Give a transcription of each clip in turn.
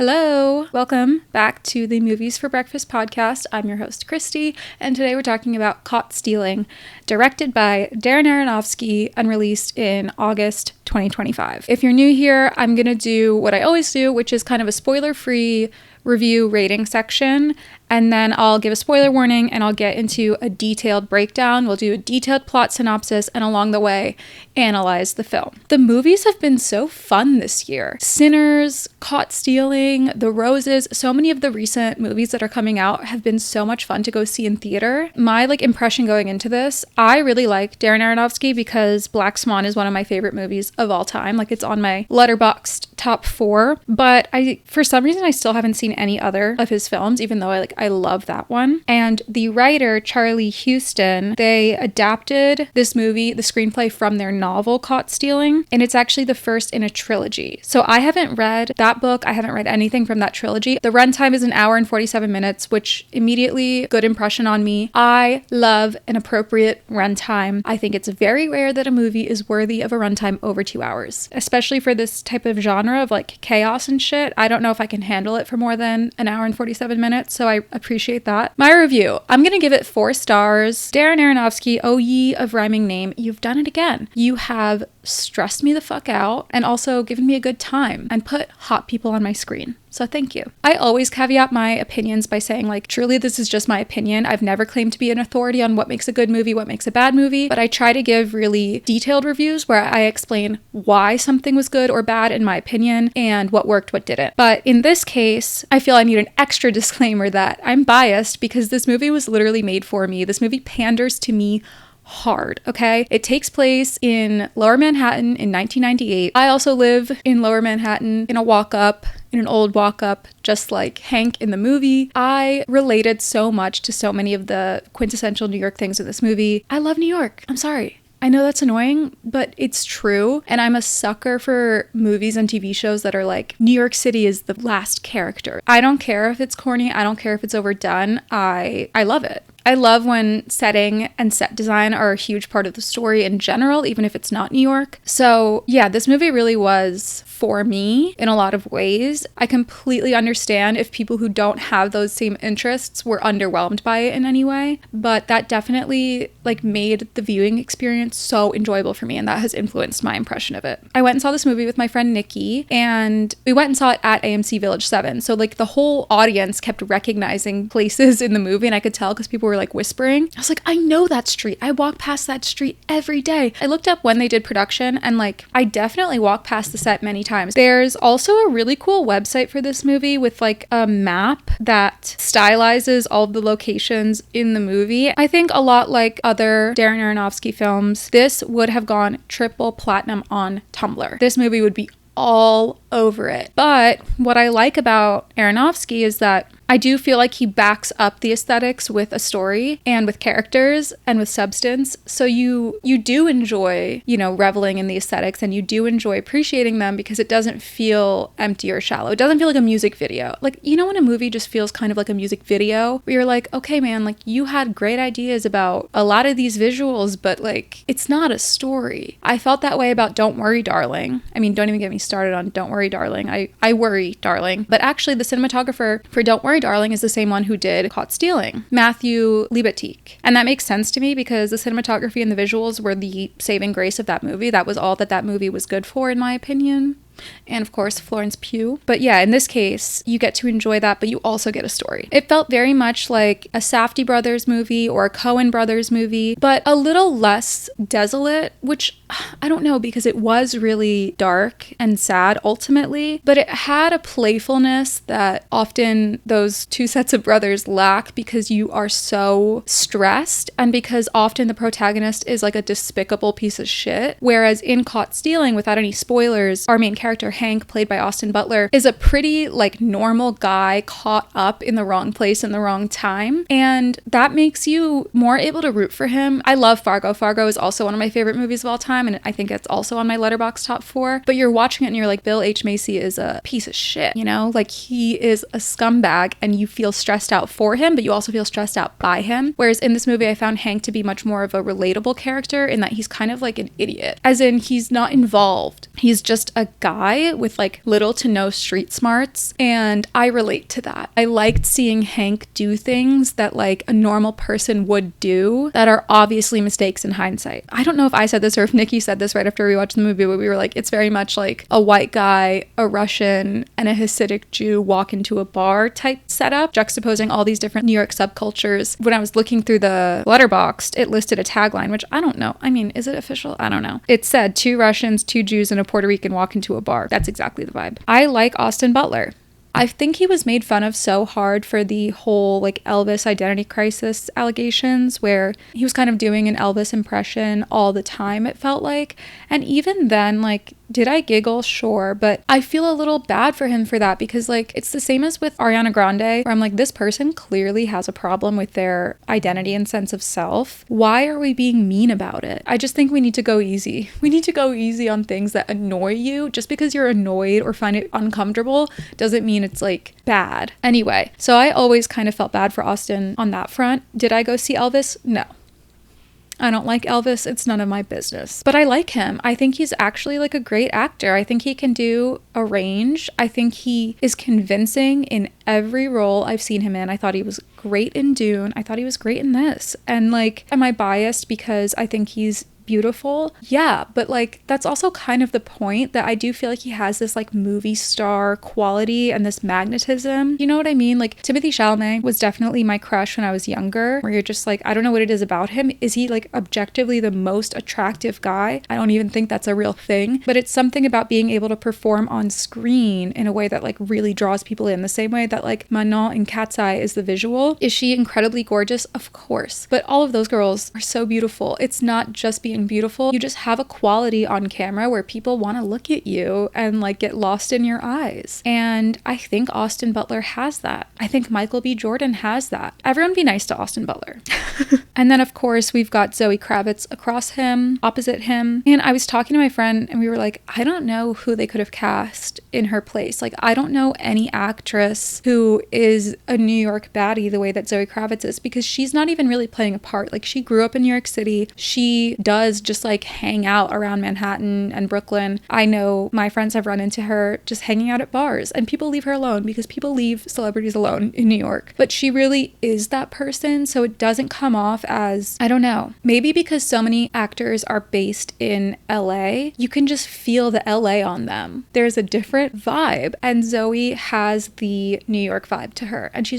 Hello! Welcome back to the Movies for Breakfast podcast. I'm your host, Christy, and today we're talking about Caught Stealing, directed by Darren Aronofsky and released in August 2025. If you're new here, I'm going to do what I always do, which is kind of a spoiler-free review rating section, and then I'll give a spoiler warning and I'll get into a detailed breakdown. We'll do a detailed plot synopsis and along the way analyze the film. The movies have been so fun this year. Sinners, Caught Stealing, The Roses, so many of the recent movies that are coming out have been so much fun to go see in theater. My impression going into this, I really like Darren Aronofsky because Black Swan is one of my favorite movies of all time. It's on my Letterboxd top 4, but for some reason I still haven't seen any other of his films, even though I love that one. And the writer, Charlie Huston, they adapted this movie, the screenplay, from their novel Caught Stealing, and it's actually the first in a trilogy. So I haven't read that book, I haven't read anything from that trilogy. The runtime is 1 hour and 47 minutes, which immediately good impression on me. I love an appropriate runtime. I think it's very rare that a movie is worthy of a runtime over 2 hours, especially for this type of genre of chaos and shit. I don't know if I can handle it for more than 1 hour and 47 minutes, so I appreciate that. My review, I'm gonna give it 4 stars. Darren Aronofsky, oh ye of rhyming name, you've done it again. You have stressed me the fuck out and also given me a good time and put hot people on my screen. So thank you. I always caveat my opinions by saying truly this is just my opinion. I've never claimed to be an authority on what makes a good movie, what makes a bad movie, but I try to give really detailed reviews where I explain why something was good or bad in my opinion and what worked, what didn't. But in this case, I feel I need an extra disclaimer that I'm biased because this movie was literally made for me. This movie panders to me hard, okay? It takes place in Lower Manhattan in 1998. I also live in Lower Manhattan in an old walk-up, just like Hank in the movie. I related so much to so many of the quintessential New York things in this movie. I love New York. I'm sorry. I know that's annoying, but it's true. And I'm a sucker for movies and TV shows that are New York City is the last character. I don't care if it's corny. I don't care if it's overdone. I love it. I love when setting and set design are a huge part of the story in general, even if it's not New York. So yeah, this movie really was for me in a lot of ways. I completely understand if people who don't have those same interests were underwhelmed by it in any way, but that definitely made the viewing experience so enjoyable for me, and that has influenced my impression of it. I went and saw this movie with my friend Nikki, and we went and saw it at AMC Village 7. So the whole audience kept recognizing places in the movie, and I could tell because people were whispering. I was I know that street. I walk past that street every day. I looked up when they did production, and I definitely walk past the set many times. There's also a really cool website for this movie with a map that stylizes all of the locations in the movie. I think a lot like other Darren Aronofsky films, this would have gone triple platinum on Tumblr. This movie would be all over it. But what I like about Aronofsky is that I do feel he backs up the aesthetics with a story and with characters and with substance. So you do enjoy, reveling in the aesthetics, and you do enjoy appreciating them because it doesn't feel empty or shallow. It doesn't feel like a music video. When a movie just feels kind of like a music video where you're okay, man, you had great ideas about a lot of these visuals, but it's not a story. I felt that way about Don't Worry, Darling. I mean, don't even get me started on Don't Worry, Darling. I worry, darling. But actually the cinematographer for Don't Worry, Darling is the same one who did Caught Stealing, Matthew Libatique. And that makes sense to me because the cinematography and the visuals were the saving grace of that movie. That was all that movie was good for, in my opinion. And of course, Florence Pugh. But yeah, in this case, you get to enjoy that, but you also get a story. It felt very much like a Safdie brothers movie or a Coen brothers movie, but a little less desolate, which I don't know, because it was really dark and sad ultimately, but it had a playfulness that often those two sets of brothers lack because you are so stressed and because often the protagonist is a despicable piece of shit. Whereas in Caught Stealing, without any spoilers, our main character Hank, played by Austin Butler, is a pretty normal guy caught up in the wrong place in the wrong time, and that makes you more able to root for him. I love Fargo. Fargo is also one of my favorite movies of all time, and I think it's also on my Letterboxd top 4, but you're watching it and you're Bill H. Macy is a piece of shit, he is a scumbag, and you feel stressed out for him, but you also feel stressed out by him. Whereas in this movie, I found Hank to be much more of a relatable character in that he's kind of an idiot, as in he's not involved. He's just a guy guy with like little to no street smarts, and I relate to that. I liked seeing Hank do things that like a normal person would do that are obviously mistakes in hindsight. I don't know if I said this or if Nikki said this right after we watched the movie, but we were like, it's very much like a white guy, a Russian, and a Hasidic Jew walk into a bar type setup, juxtaposing all these different New York subcultures. When I was looking through the Letterboxd, it listed a tagline, which I don't know. I mean, is it official? I don't know. It said 2 Russians, 2 Jews, and a Puerto Rican walk into a bar. That's exactly the vibe. I like Austin Butler. I think he was made fun of so hard for the whole like Elvis identity crisis allegations, where he was kind of doing an Elvis impression all the time, it felt like. And even then, like, did I giggle? Sure. But I feel a little bad for him for that, because like it's the same as with Ariana Grande, where I'm like, this person clearly has a problem with their identity and sense of self. Why are we being mean about it? I just think we need to go easy. We need to go easy on things that annoy you. Just because you're annoyed or find it uncomfortable doesn't mean it's like bad. Anyway, so I always kind of felt bad for Austin on that front. Did I go see Elvis? No. I don't like Elvis. It's none of my business. But I like him. I think he's actually like a great actor. I think he can do a range. I think he is convincing in every role I've seen him in. I thought he was great in Dune. I thought he was great in this. And like, am I biased because I think he's beautiful? Yeah, but like that's also kind of the point, that I do feel like he has this like movie star quality and this magnetism. You know what I mean? Like Timothée Chalamet was definitely my crush when I was younger, where you're just like, I don't know what it is about him. Is he like objectively the most attractive guy? I don't even think that's a real thing, but it's something about being able to perform on screen in a way that like really draws people in, the same way that like Manon in Cat's Eye is the visual. Is she incredibly gorgeous? Of course. But all of those girls are so beautiful. It's not just being beautiful. You just have a quality on camera where people want to look at you and like get lost in your eyes. And I think Austin Butler has that. I think Michael B. Jordan has that. Everyone be nice to Austin Butler. And then of course we've got Zoe Kravitz across him, opposite him. And I was talking to my friend and we were like, I don't know who they could have cast in her place. Like, I don't know any actress who is a New York baddie the way that Zoe Kravitz is, because she's not even really playing a part. Like, she grew up in New York City. She does just like hang out around Manhattan and Brooklyn. I know my friends have run into her just hanging out at bars, and people leave her alone because people leave celebrities alone in New York. But she really is that person, so it doesn't come off as, I don't know, maybe because so many actors are based in LA, you can just feel the LA on them. There's a different vibe, and Zoe has the New York vibe to her, and she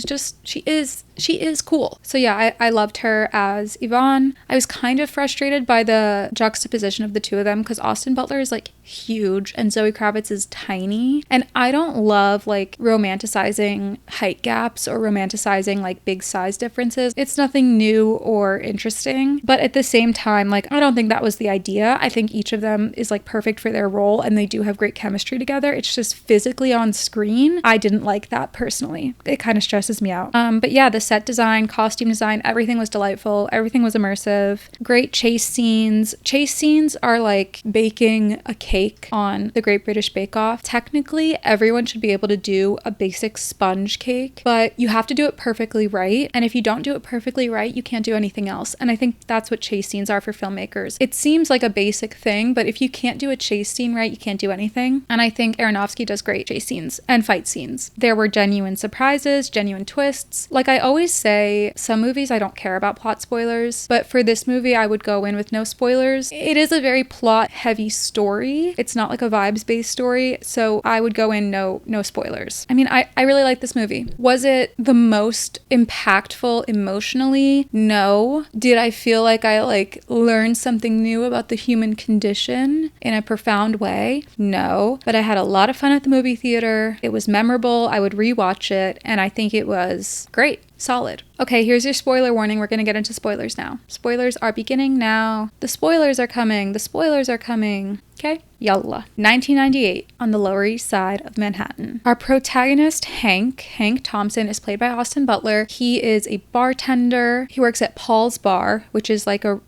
is cool. So yeah, I loved her as Yvonne. I was kind of frustrated by the juxtaposition of the two of them, because Austin Butler is like huge and Zoe Kravitz is tiny, and I don't love like romanticizing height gaps or romanticizing like big size differences. It's nothing new or interesting, but at the same time, like, I don't think that was the idea. I think each of them is like perfect for their role, and they do have great chemistry together. It's just physically on screen, I didn't like that personally. It kind of stresses me out. But yeah, the set design, costume design, everything was delightful. Everything was immersive. Great chase scenes. Chase scenes are like baking a cake on the Great British Bake Off. Technically, everyone should be able to do a basic sponge cake, but you have to do it perfectly right. And if you don't do it perfectly right, you can't do anything else. And I think that's what chase scenes are for filmmakers. It seems like a basic thing, but if you can't do a chase scene right, you can't do anything. And I think Aronofsky does great chase scenes and fight scenes. There were genuine surprises, genuine twists. Like I always say, some movies I don't care about plot spoilers, but for this movie I would go in with no spoilers. It is a very plot heavy story. It's not like a vibes based story, so I would go in no spoilers. I mean, I really like this movie. Was it the most impactful emotionally? No. Did I feel like I like learned something new about the human condition in a profound way? No. But I had a lot of fun at the movie theater. It was memorable. I would rewatch it, and I think it was great. Solid. Okay, here's your spoiler warning. We're going to get into spoilers now. Spoilers are beginning now. The spoilers are coming. The spoilers are coming. Okay? Yalla. 1998, on the Lower East Side of Manhattan. Our protagonist, Hank Thompson, is played by Austin Butler. He is a bartender. He works at Paul's Bar, which is like a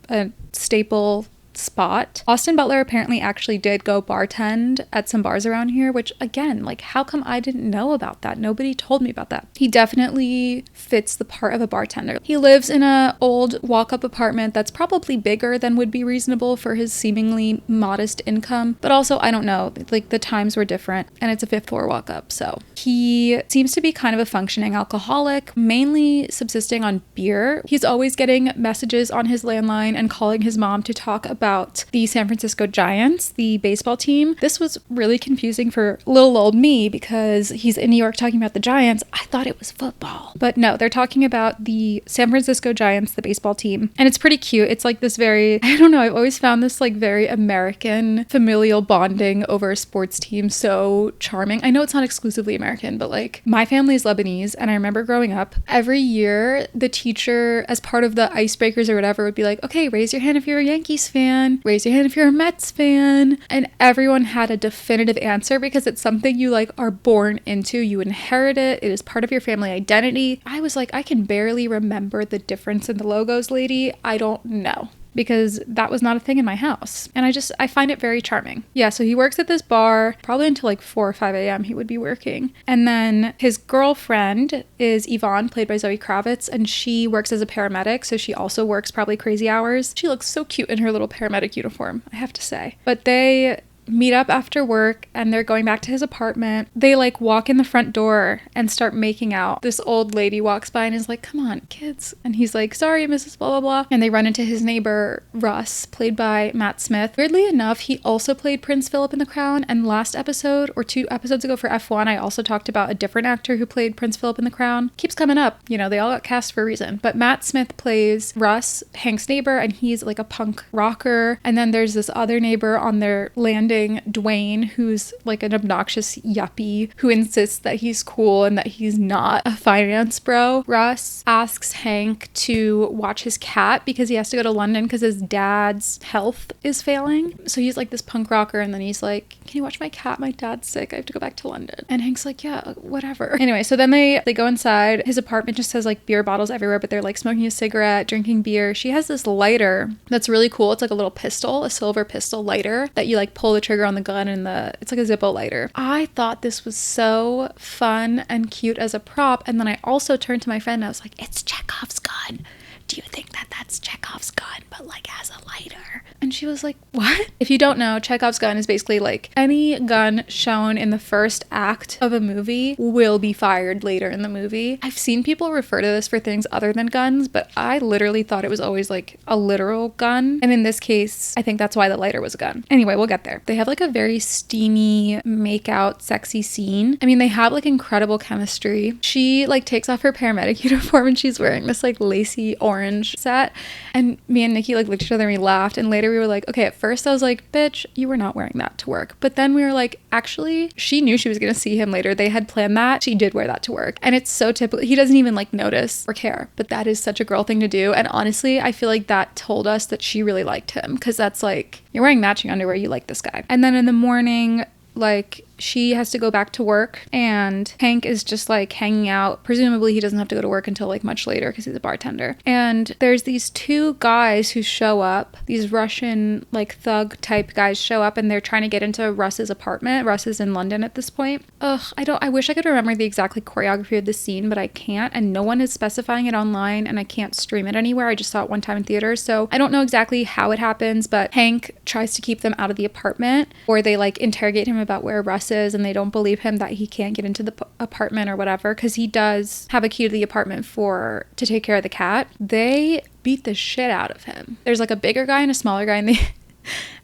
staple spot. Austin Butler apparently actually did go bartend at some bars around here, which again, like, how come I didn't know about that? Nobody told me about that. He definitely fits the part of a bartender. He lives in a old walk-up apartment that's probably bigger than would be reasonable for his seemingly modest income, but also, I don't know, like, the times were different, and it's a 5th floor walk-up, so. He seems to be kind of a functioning alcoholic, mainly subsisting on beer. He's always getting messages on his landline and calling his mom to talk about the San Francisco Giants, the baseball team. This was really confusing for little old me because he's in New York talking about the Giants. I thought it was football. But no, they're talking about the San Francisco Giants, the baseball team. And it's pretty cute. It's like this very, I don't know, I've always found this like very American familial bonding over a sports team so charming. I know it's not exclusively American, but like my family is Lebanese, and I remember growing up, every year the teacher, as part of the icebreakers or whatever, would be like, okay, raise your hand if you're a Yankees fan, raise your hand if you're a Mets fan, and everyone had a definitive answer because it's something you like are born into, you inherit it, it is part of your family identity. I was like, I can barely remember the difference in the logos, lady. I don't know, because that was not a thing in my house. And I find it very charming. Yeah, so he works at this bar, probably until like 4 or 5 a.m. he would be working. And then his girlfriend is Yvonne, played by Zoe Kravitz, and she works as a paramedic, so she also works probably crazy hours. She looks so cute in her little paramedic uniform, I have to say. But they meet up after work and they're going back to his apartment. They like walk in the front door and start making out. This old lady walks by and is like, come on, kids. And he's like, sorry, Mrs. blah, blah, blah. And they run into his neighbor, Russ, played by Matt Smith. Weirdly enough, he also played Prince Philip in The Crown. And last episode, or 2 episodes ago for F1, I also talked about a different actor who played Prince Philip in The Crown. Keeps coming up. You know, they all got cast for a reason. But Matt Smith plays Russ, Hank's neighbor, and he's like a punk rocker. And then there's this other neighbor on their landing, Dwayne, who's like an obnoxious yuppie who insists that he's cool and that he's not a finance bro. Russ asks Hank to watch his cat because he has to go to London because his dad's health is failing. So he's like this punk rocker, and then he's like, can you watch my cat? My dad's sick. I have to go back to London. And Hank's like, yeah, whatever. Anyway, so then they go inside. His apartment just has like beer bottles everywhere, but they're like smoking a cigarette, drinking beer. She has this lighter that's really cool. It's like a little pistol, a silver pistol lighter that you like pull the trigger on the gun, and it's like a Zippo lighter. I thought this was so fun and cute as a prop, and then I also turned to my friend and I was like, it's Chekhov's gun. Do you think that that's Chekhov's gun, but like as a lighter? And she was like, what? If you don't know, Chekhov's gun is basically like any gun shown in the first act of a movie will be fired later in the movie. I've seen people refer to this for things other than guns, but I literally thought it was always like a literal gun. And in this case, I think that's why the lighter was a gun. Anyway, we'll get there. They have like a very steamy make-out sexy scene. I mean, they have like incredible chemistry. She like takes off her paramedic uniform and she's wearing this like lacy orange set. And me and Nikki like looked at each other and we laughed. And later we were like, okay, at first I was like, bitch, you were not wearing that to work. But then we were like, actually, she knew she was going to see him later. They had planned that. She did wear that to work. And it's so typical. He doesn't even like notice or care. But that is such a girl thing to do. And honestly, I feel like that told us that she really liked him. Because that's like, you're wearing matching underwear. You like this guy. And then in the morning, like, she has to go back to work and Hank is just like hanging out. Presumably he doesn't have to go to work until like much later because he's a bartender. And there's these 2 guys who show up, these Russian like thug type guys show up, and they're trying to get into Russ's apartment. Russ is in London at this point. I wish I could remember the exact like choreography of the scene, but I can't, and no one is specifying it online and I can't stream it anywhere. I just saw it one time in theaters, so I don't know exactly how it happens, but Hank tries to keep them out of the apartment, or they like interrogate him about where Russ is, and they don't believe him that he can't get into the apartment or whatever, because he does have a key to the apartment to take care of the cat. They beat the shit out of him. There's like a bigger guy and a smaller guy, and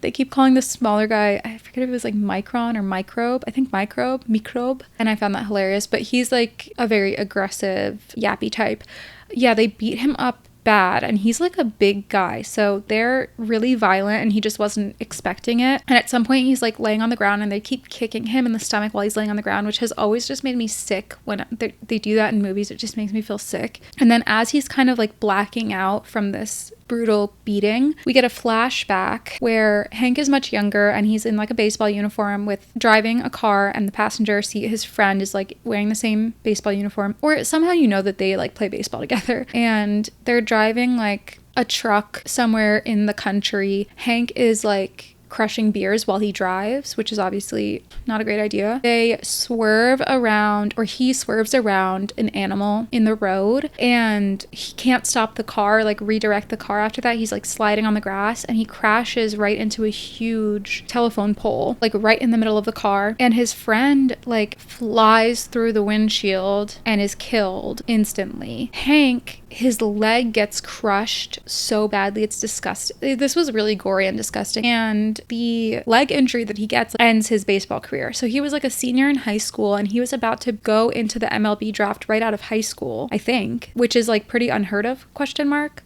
they keep calling the smaller guy, I forget if it was like Micron or Microbe. I think Microbe. And I found that hilarious, but he's like a very aggressive, yappy type. Yeah, they beat him up bad, and he's like a big guy, so they're really violent, and he just wasn't expecting it. And at some point he's like laying on the ground and they keep kicking him in the stomach while he's laying on the ground, which has always just made me sick. When they do that in movies, it just makes me feel sick. And then as he's kind of like blacking out from this brutal beating, we get a flashback where Hank is much younger and he's in like a baseball uniform with driving a car, and the passenger seat, his friend, is like wearing the same baseball uniform, or somehow you know that they like play baseball together, and they're driving like a truck somewhere in the country. Hank is like crushing beers while he drives, which is obviously not a great idea. They swerve around, or he swerves around an animal in the road, and he can't stop the car, like redirect the car after that. He's like sliding on the grass, and he crashes right into a huge telephone pole, like right in the middle of the car. And his friend like flies through the windshield and is killed instantly. Hank, his leg gets crushed so badly, it's disgusting. This was really gory and disgusting. And the leg injury that he gets ends his baseball career. So he was like a senior in high school, and he was about to go into the MLB draft right out of high school, I think, which is like pretty unheard of, ?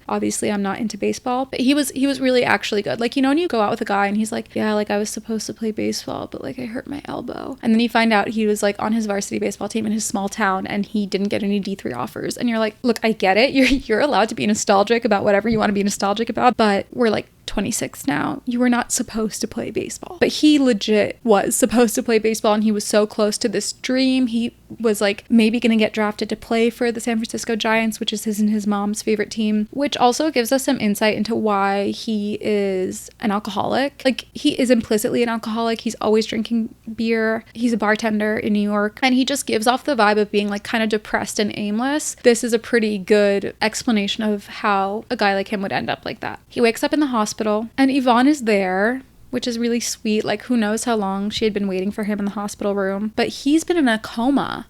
Obviously I'm not into baseball, but he was really actually good. Like, you know, when you go out with a guy and he's like, yeah, like I was supposed to play baseball, but like I hurt my elbow. And then you find out he was like on his varsity baseball team in his small town and he didn't get any D3 offers. And you're like, look, I get it. You're allowed to be nostalgic about whatever you want to be nostalgic about, but we're like 26 now. You were not supposed to play baseball. But he legit was supposed to play baseball, and he was so close to this dream. He was like maybe gonna get drafted to play for the San Francisco Giants, which is his and his mom's favorite team, which also gives us some insight into why he is an alcoholic. Like, he is implicitly an alcoholic. He's always drinking beer. He's a bartender in New York, and he just gives off the vibe of being like kind of depressed and aimless. This is a pretty good explanation of how a guy like him would end up like that. He wakes up in the hospital, and Yvonne is there, which is really sweet. Like, who knows how long she had been waiting for him in the hospital room. But he's been in a coma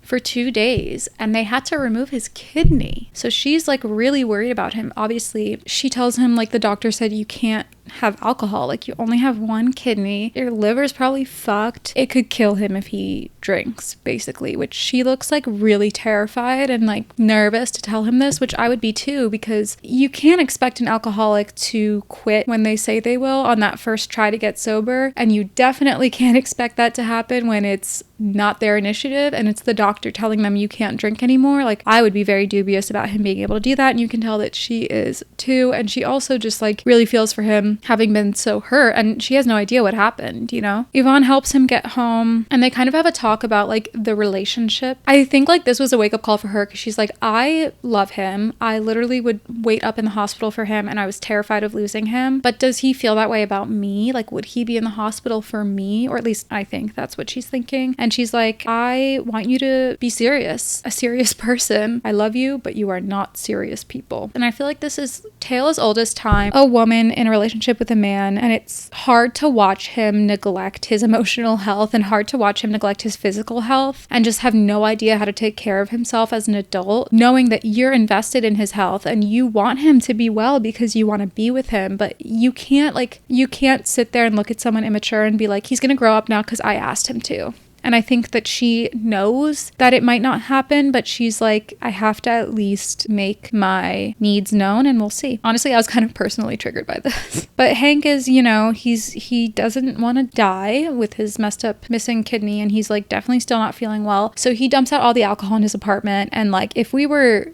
for 2 days, and they had to remove his kidney. So she's like really worried about him. Obviously, she tells him, like, the doctor said you can't have alcohol, like you only have one kidney, your liver's probably fucked, it could kill him if he drinks, basically. Which she looks like really terrified and like nervous to tell him this, which I would be too, because you can't expect an alcoholic to quit when they say they will on that first try to get sober, and you definitely can't expect that to happen when it's not their initiative and it's the doctor telling them you can't drink anymore. Like, I would be very dubious about him being able to do that, and you can tell that she is too. And she also just like really feels for him, having been so hurt, and she has no idea what happened, you know? Yvonne helps him get home, and they kind of have a talk about like the relationship. I think like this was a wake-up call for her, because she's like, I love him. I literally would wait up in the hospital for him, and I was terrified of losing him. But does he feel that way about me? Like, would he be in the hospital for me? Or at least I think that's what she's thinking. And she's like, I want you to be serious, a serious person. I love you, but you are not serious people. And I feel like this is tale as old as time. A woman in a relationship with a man, and it's hard to watch him neglect his emotional health and hard to watch him neglect his physical health and just have no idea how to take care of himself as an adult, knowing that you're invested in his health and you want him to be well because you want to be with him. But you can't sit there and look at someone immature and be like, he's gonna grow up now because I asked him to. And I think that she knows that it might not happen, but she's like, I have to at least make my needs known, and we'll see. Honestly, I was kind of personally triggered by this. But Hank is, you know, he doesn't want to die with his messed up missing kidney, and he's like definitely still not feeling well. So he dumps out all the alcohol in his apartment, and like if we were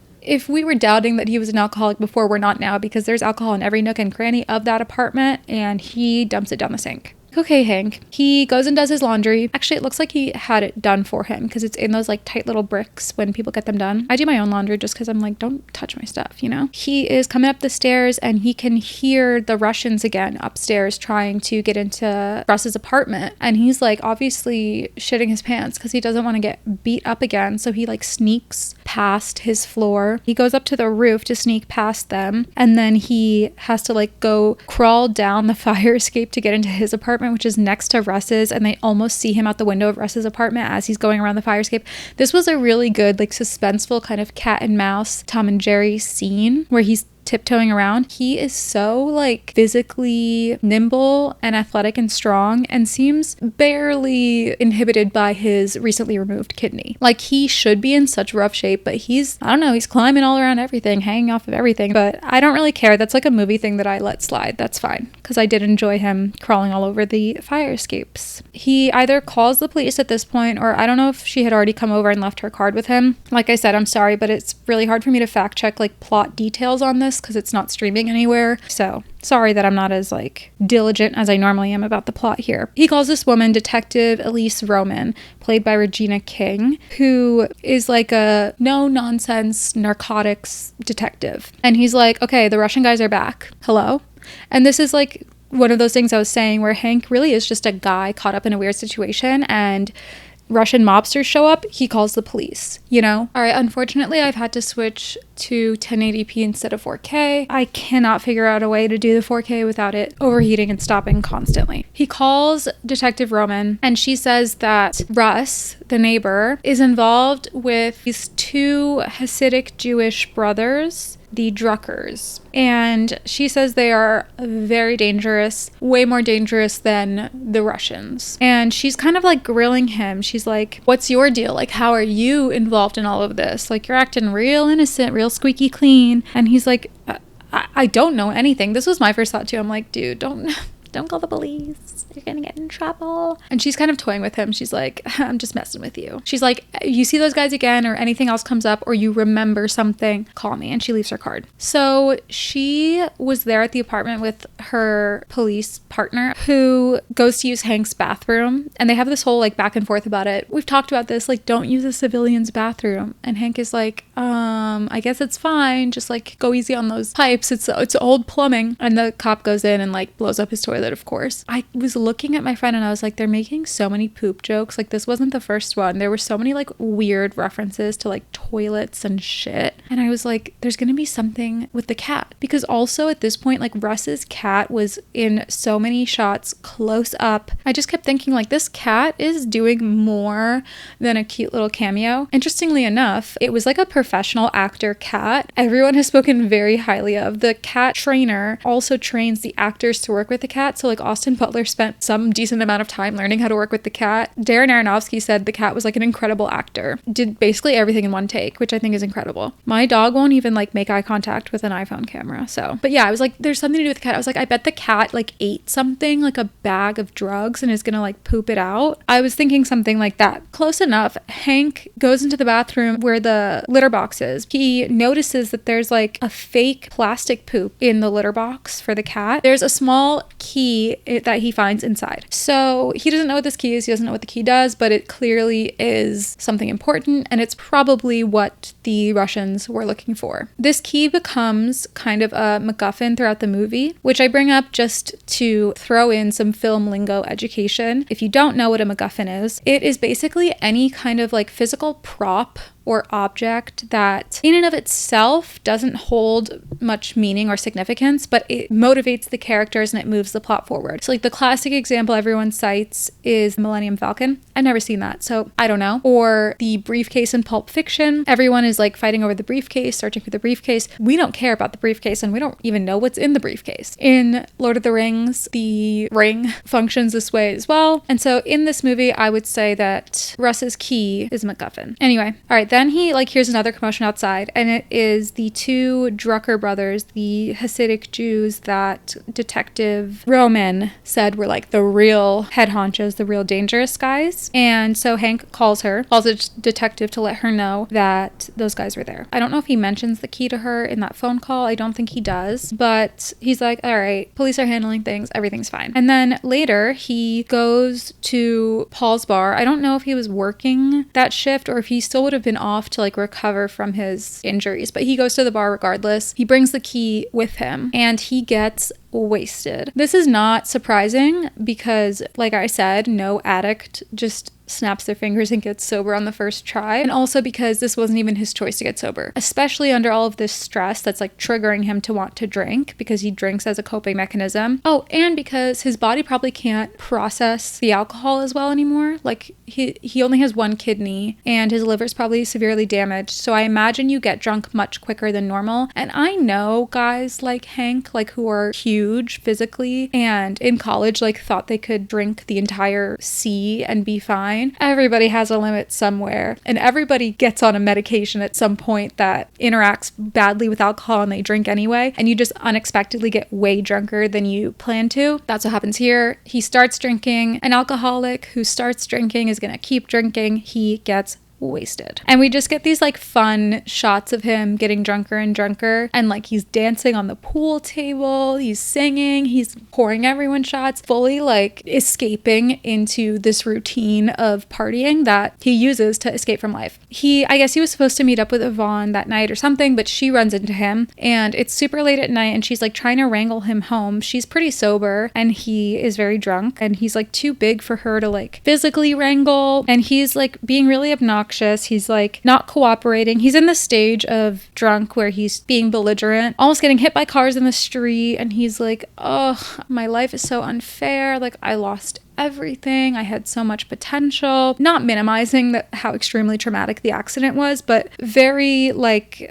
doubting that he was an alcoholic before, we're not now, because there's alcohol in every nook and cranny of that apartment, and he dumps it down the sink. Okay, Hank. He goes and does his laundry. Actually, it looks like he had it done for him because it's in those like tight little bricks when people get them done. I do my own laundry just because I'm like, don't touch my stuff, you know? He is coming up the stairs and he can hear the Russians again upstairs trying to get into Russ's apartment. And he's like obviously shitting his pants because he doesn't want to get beat up again. So he like sneaks past his floor. He goes up to the roof to sneak past them. And then he has to like go crawl down the fire escape to get into his apartment, which is next to Russ's, and they almost see him out the window of Russ's apartment as he's going around the fire escape. This was a really good, like, suspenseful kind of cat and mouse Tom and Jerry scene where he's tiptoeing around. He is so like physically nimble and athletic and strong and seems barely inhibited by his recently removed kidney. Like, he should be in such rough shape, but he's climbing all around everything, hanging off of everything. But I don't really care. That's like a movie thing that I let slide. That's fine, because I did enjoy him crawling all over the fire escapes. He either calls the police at this point, or I don't know if she had already come over and left her card with him. Like I said, I'm sorry, but it's really hard for me to fact check like plot details on this this because it's not streaming anywhere. So sorry that I'm not as like diligent as I normally am about the plot here. He calls this woman Detective Elise Roman, played by Regina King, who is like a no-nonsense narcotics detective. And he's like, okay, the Russian guys are back. Hello? And this is like one of those things I was saying where Hank really is just a guy caught up in a weird situation, and Russian mobsters show up, he calls the police, you know? All right, unfortunately, I've had to switch to 1080p instead of 4K. I cannot figure out a way to do the 4K without it overheating and stopping constantly. He calls Detective Roman, and she says that Russ, the neighbor, is involved with these two Hasidic Jewish brothers, the Druckers. And she says they are very dangerous, way more dangerous than the Russians. And she's kind of like grilling him. She's like, what's your deal? Like, how are you involved in all of this? Like, you're acting real innocent, real squeaky clean. And he's like, I don't know anything. This was my first thought too. I'm like, dude, don't call the police. You're gonna get in trouble. And she's kind of toying with him. She's like, I'm just messing with you. She's like, you see those guys again or anything else comes up or you remember something, call me. And she leaves her card. So she was there at the apartment with her police partner who goes to use Hank's bathroom. And they have this whole like back and forth about it. We've talked about this, like, don't use a civilian's bathroom. And Hank is like, I guess it's fine. Just like go easy on those pipes. It's old plumbing. And the cop goes in and like blows up his toilet, of course. I was looking at my friend and I was like, they're making so many poop jokes. Like, this wasn't the first one. There were so many like weird references to like toilets and shit. And I was like, there's gonna be something with the cat. Because also at this point, like, Russ's cat was in so many shots close up. I just kept thinking like, this cat is doing more than a cute little cameo. Interestingly enough, it was like a professional actor cat. Everyone has spoken very highly of. The cat trainer also trains the actors to work with the cat. So like Austin Butler spent some decent amount of time learning how to work with the cat. Darren Aronofsky said the cat was like an incredible actor. Did basically everything in one take, which I think is incredible. My dog won't even like make eye contact with an iPhone camera. So, but yeah, I was like, there's something to do with the cat. I was like, I bet the cat like ate something, like a bag of drugs, and is gonna like poop it out. I was thinking something like that. Close enough. Hank goes into the bathroom where the litter box is. He notices that there's like a fake plastic poop in the litter box for the cat. There's a small key that he finds inside. So he doesn't know what this key is. He doesn't know what the key does, but it clearly is something important, and it's probably what the Russians were looking for. This key becomes kind of a MacGuffin throughout the movie, which I bring up just to throw in some film lingo education. If you don't know what a MacGuffin is, it is basically any kind of like physical prop or object that in and of itself doesn't hold much meaning or significance, but it motivates the characters and it moves the plot forward. So like the classic example everyone cites is Millennium Falcon. I've never seen that, so I don't know. Or the briefcase in Pulp Fiction. Everyone is like fighting over the briefcase, searching for the briefcase. We don't care about the briefcase and we don't even know what's in the briefcase. In Lord of the Rings, the ring functions this way as well. And so in this movie, I would say that Russ's key is MacGuffin. Anyway, all right, then he like hears another commotion outside, and it is the two Drucker brothers, the Hasidic Jews that Detective Roman said were like the real head honchos, the real dangerous guys. And so Hank calls a detective to let her know that those guys were there. I don't know if he mentions the key to her in that phone call. I don't think he does, but he's like, all right, police are handling things, everything's fine. And then later he goes to Paul's bar. I don't know if he was working that shift or if he still would have been off to like recover from his injuries, but he goes to the bar regardless. He brings the key with him and he gets wasted. This is not surprising because, like I said, no addict just snaps their fingers and gets sober on the first try. And also because this wasn't even his choice to get sober, especially under all of this stress that's like triggering him to want to drink because he drinks as a coping mechanism. Oh, and because his body probably can't process the alcohol as well anymore. Like he only has one kidney and his liver's probably severely damaged. So I imagine you get drunk much quicker than normal. And I know guys like Hank, like who are huge physically and in college like thought they could drink the entire sea and be fine. Everybody has a limit somewhere, and everybody gets on a medication at some point that interacts badly with alcohol and they drink anyway, and you just unexpectedly get way drunker than you plan to. That's what happens here. He starts drinking. An alcoholic who starts drinking is going to keep drinking. He gets wasted. And we just get these like fun shots of him getting drunker and drunker, and like he's dancing on the pool table, he's singing, he's pouring everyone shots, fully like escaping into this routine of partying that he uses to escape from life. I guess he was supposed to meet up with Yvonne that night or something, but she runs into him and it's super late at night and she's like trying to wrangle him home. She's pretty sober and he is very drunk and he's like too big for her to like physically wrangle, and he's like being really obnoxious. He's like not cooperating. He's in the stage of drunk where he's being belligerent, almost getting hit by cars in the street, and he's like, oh, my life is so unfair. Like, I lost everything. I had so much potential. Not minimizing how extremely traumatic the accident was, but very like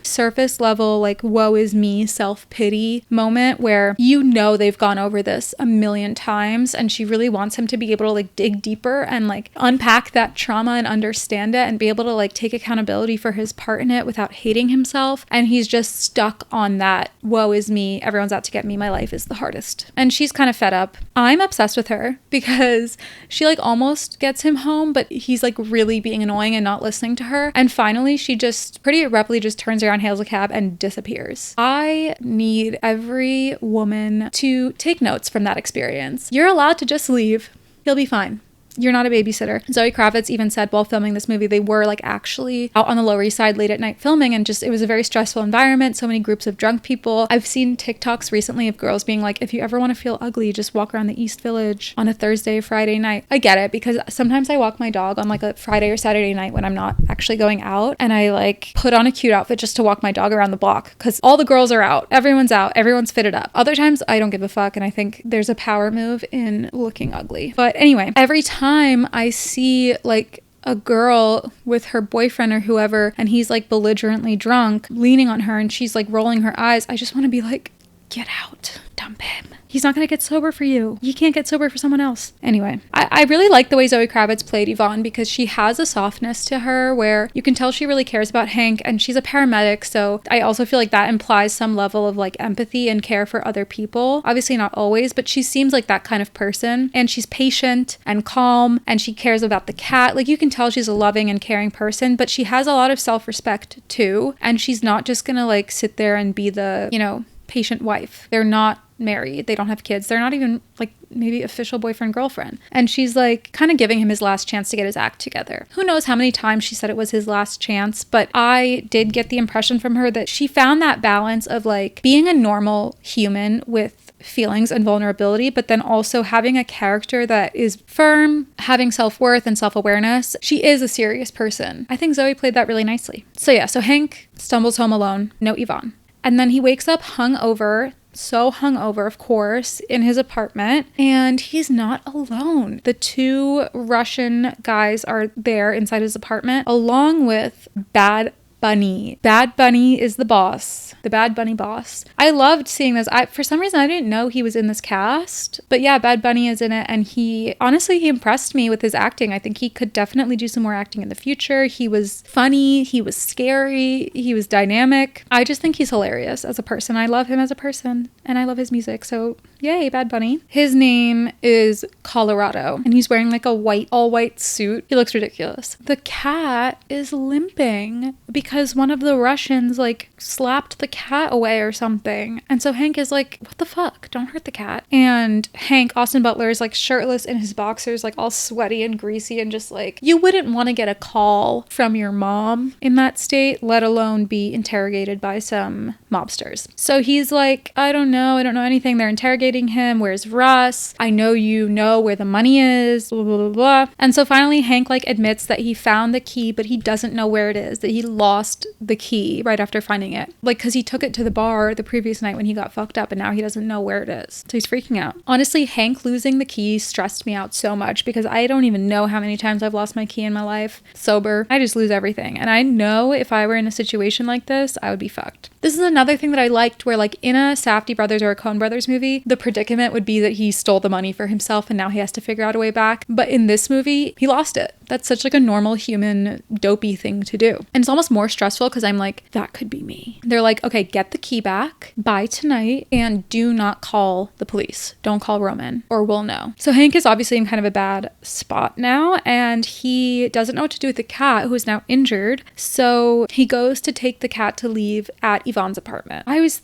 surface level, like woe is me, self-pity moment where you know they've gone over this a million times and she really wants him to be able to like dig deeper and like unpack that trauma and understand it and be able to like take accountability for his part in it without hating himself. And he's just stuck on that woe is me, everyone's out to get me, my life is the hardest. And she's kind of fed up. I'm obsessed with her because she like almost gets him home, but he's like really being annoying and not listening to her. And finally, she just pretty abruptly just turns around, hails a cab, and disappears. I need every woman to take notes from that experience. You're allowed to just leave. He'll be fine. You're not a babysitter. Zoe Kravitz even said while filming this movie, they were like actually out on the Lower East Side late at night filming, and just it was a very stressful environment. So many groups of drunk people. I've seen TikToks recently of girls being like, if you ever want to feel ugly, just walk around the East Village on a Thursday, Friday night. I get it, because sometimes I walk my dog on like a Friday or Saturday night when I'm not actually going out, and I like put on a cute outfit just to walk my dog around the block because all the girls are out, everyone's fitted up. Other times I don't give a fuck, and I think there's a power move in looking ugly. But anyway, every time I see like a girl with her boyfriend or whoever and he's like belligerently drunk leaning on her and she's like rolling her eyes, I just want to be like, get out, dump him. He's not going to get sober for you. You can't get sober for someone else. Anyway, I really like the way Zoe Kravitz played Yvonne because she has a softness to her where you can tell she really cares about Hank, and she's a paramedic. So I also feel like that implies some level of like empathy and care for other people. Obviously not always, but she seems like that kind of person, and she's patient and calm and she cares about the cat. Like you can tell she's a loving and caring person, but she has a lot of self-respect too. And she's not just going to like sit there and be the, patient wife. They're not married. They don't have kids. They're not even like maybe official boyfriend girlfriend. And she's like kind of giving him his last chance to get his act together. Who knows how many times she said it was his last chance, but I did get the impression from her that she found that balance of like being a normal human with feelings and vulnerability, but then also having a character that is firm, having self-worth and self-awareness. She is a serious person. I think Zoe played that really nicely. So Hank stumbles home alone, no Yvonne. And then he wakes up hungover, so hungover, of course, in his apartment, and he's not alone. The two Russian guys are there inside his apartment, along with Bad Bunny. Bad Bunny is the boss. The Bad Bunny boss. I loved seeing this. For some reason, I didn't know he was in this cast. But yeah, Bad Bunny is in it. And he impressed me with his acting. I think he could definitely do some more acting in the future. He was funny. He was scary. He was dynamic. I just think he's hilarious as a person. I love him as a person. And I love his music. So yay, Bad Bunny. His name is Colorado. And he's wearing like a all white suit. He looks ridiculous. The cat is limping because one of the Russians like slapped the cat away or something. And so Hank is like, what the fuck? Don't hurt the cat. And Hank, Austin Butler, is like shirtless in his boxers, like all sweaty and greasy, and just like, you wouldn't want to get a call from your mom in that state, let alone be interrogated by some mobsters. So he's like, I don't know anything. They're interrogating him. Where's Russ? I know you know where the money is, blah, blah, blah, blah. And so finally Hank like admits that he found the key, but he doesn't know where it is, that he lost the key right after finding it. Like, because he took it to the bar the previous night when he got fucked up, and now he doesn't know where it is. So he's freaking out. Honestly, Hank losing the key stressed me out so much because I don't even know how many times I've lost my key in my life. Sober, I just lose everything. And I know if I were in a situation like this, I would be fucked. This is another thing that I liked where like in a Safdie brothers or a Coen brothers movie, the predicament would be that he stole the money for himself and now he has to figure out a way back. But in this movie, he lost it. That's such like a normal human dopey thing to do. And it's almost more stressful because I'm like, that could be me. They're like, okay, get the key back by tonight and do not call the police. Don't call Roman or we'll know. So Hank is obviously in kind of a bad spot now, and he doesn't know what to do with the cat, who is now injured. So he goes to take the cat to leave at Yvonne's apartment. I was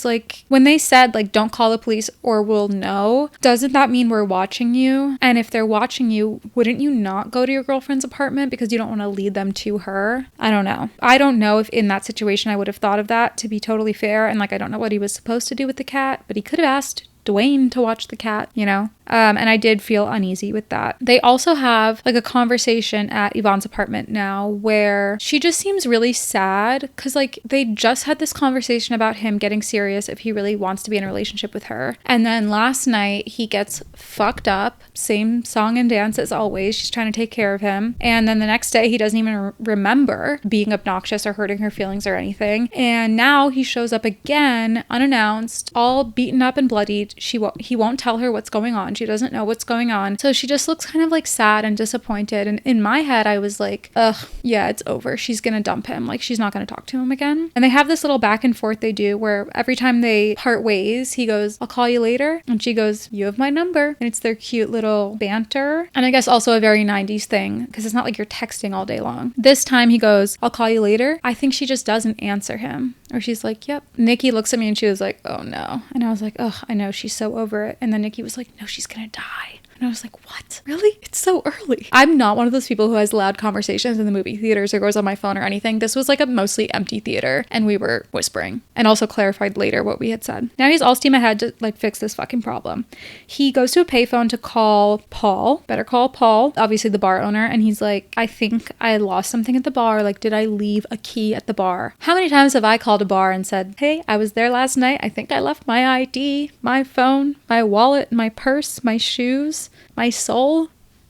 like, when they said like, don't call the police or we'll know, doesn't that mean we're watching you? And if they're watching you, wouldn't you not go to your girlfriend's apartment because you don't want to lead them to her? I don't know if in that situation I would have thought of that, to be totally fair. And like, I don't know what he was supposed to do with the cat, but he could have asked Dwayne to watch the cat, you know? And I did feel uneasy with that. They also have like a conversation at Yvonne's apartment now where she just seems really sad because like they just had this conversation about him getting serious if he really wants to be in a relationship with her. And then last night he gets fucked up, same song and dance as always. She's trying to take care of him. And then the next day he doesn't even remember being obnoxious or hurting her feelings or anything. And now he shows up again unannounced, all beaten up and bloodied. He won't tell her what's going on. She doesn't know what's going on. So she just looks kind of like sad and disappointed. And in my head, I was like, ugh, yeah, it's over. She's going to dump him. Like, she's not going to talk to him again. And they have this little back and forth they do where every time they part ways, he goes, I'll call you later. And she goes, you have my number. And it's their cute little banter. And I guess also a very 90s thing because it's not like you're texting all day long. This time he goes, I'll call you later. I think she just doesn't answer him. Or she's like, yep. Nikki looks at me and she was like, oh no. And I was like, ugh, I know, she's so over it. And then Nikki was like, no, she's gonna die. And I was like, what? Really? It's so early. I'm not one of those people who has loud conversations in the movie theaters or goes on my phone or anything. This was like a mostly empty theater and we were whispering and also clarified later what we had said. Now he's all steam ahead to like fix this fucking problem. He goes to a payphone to call Paul. Better call Paul, obviously the bar owner. And he's like, I think I lost something at the bar. Like, did I leave a key at the bar? How many times have I called a bar and said, hey, I was there last night. I think I left my ID, my phone, my wallet, my purse, my shoes, my soul.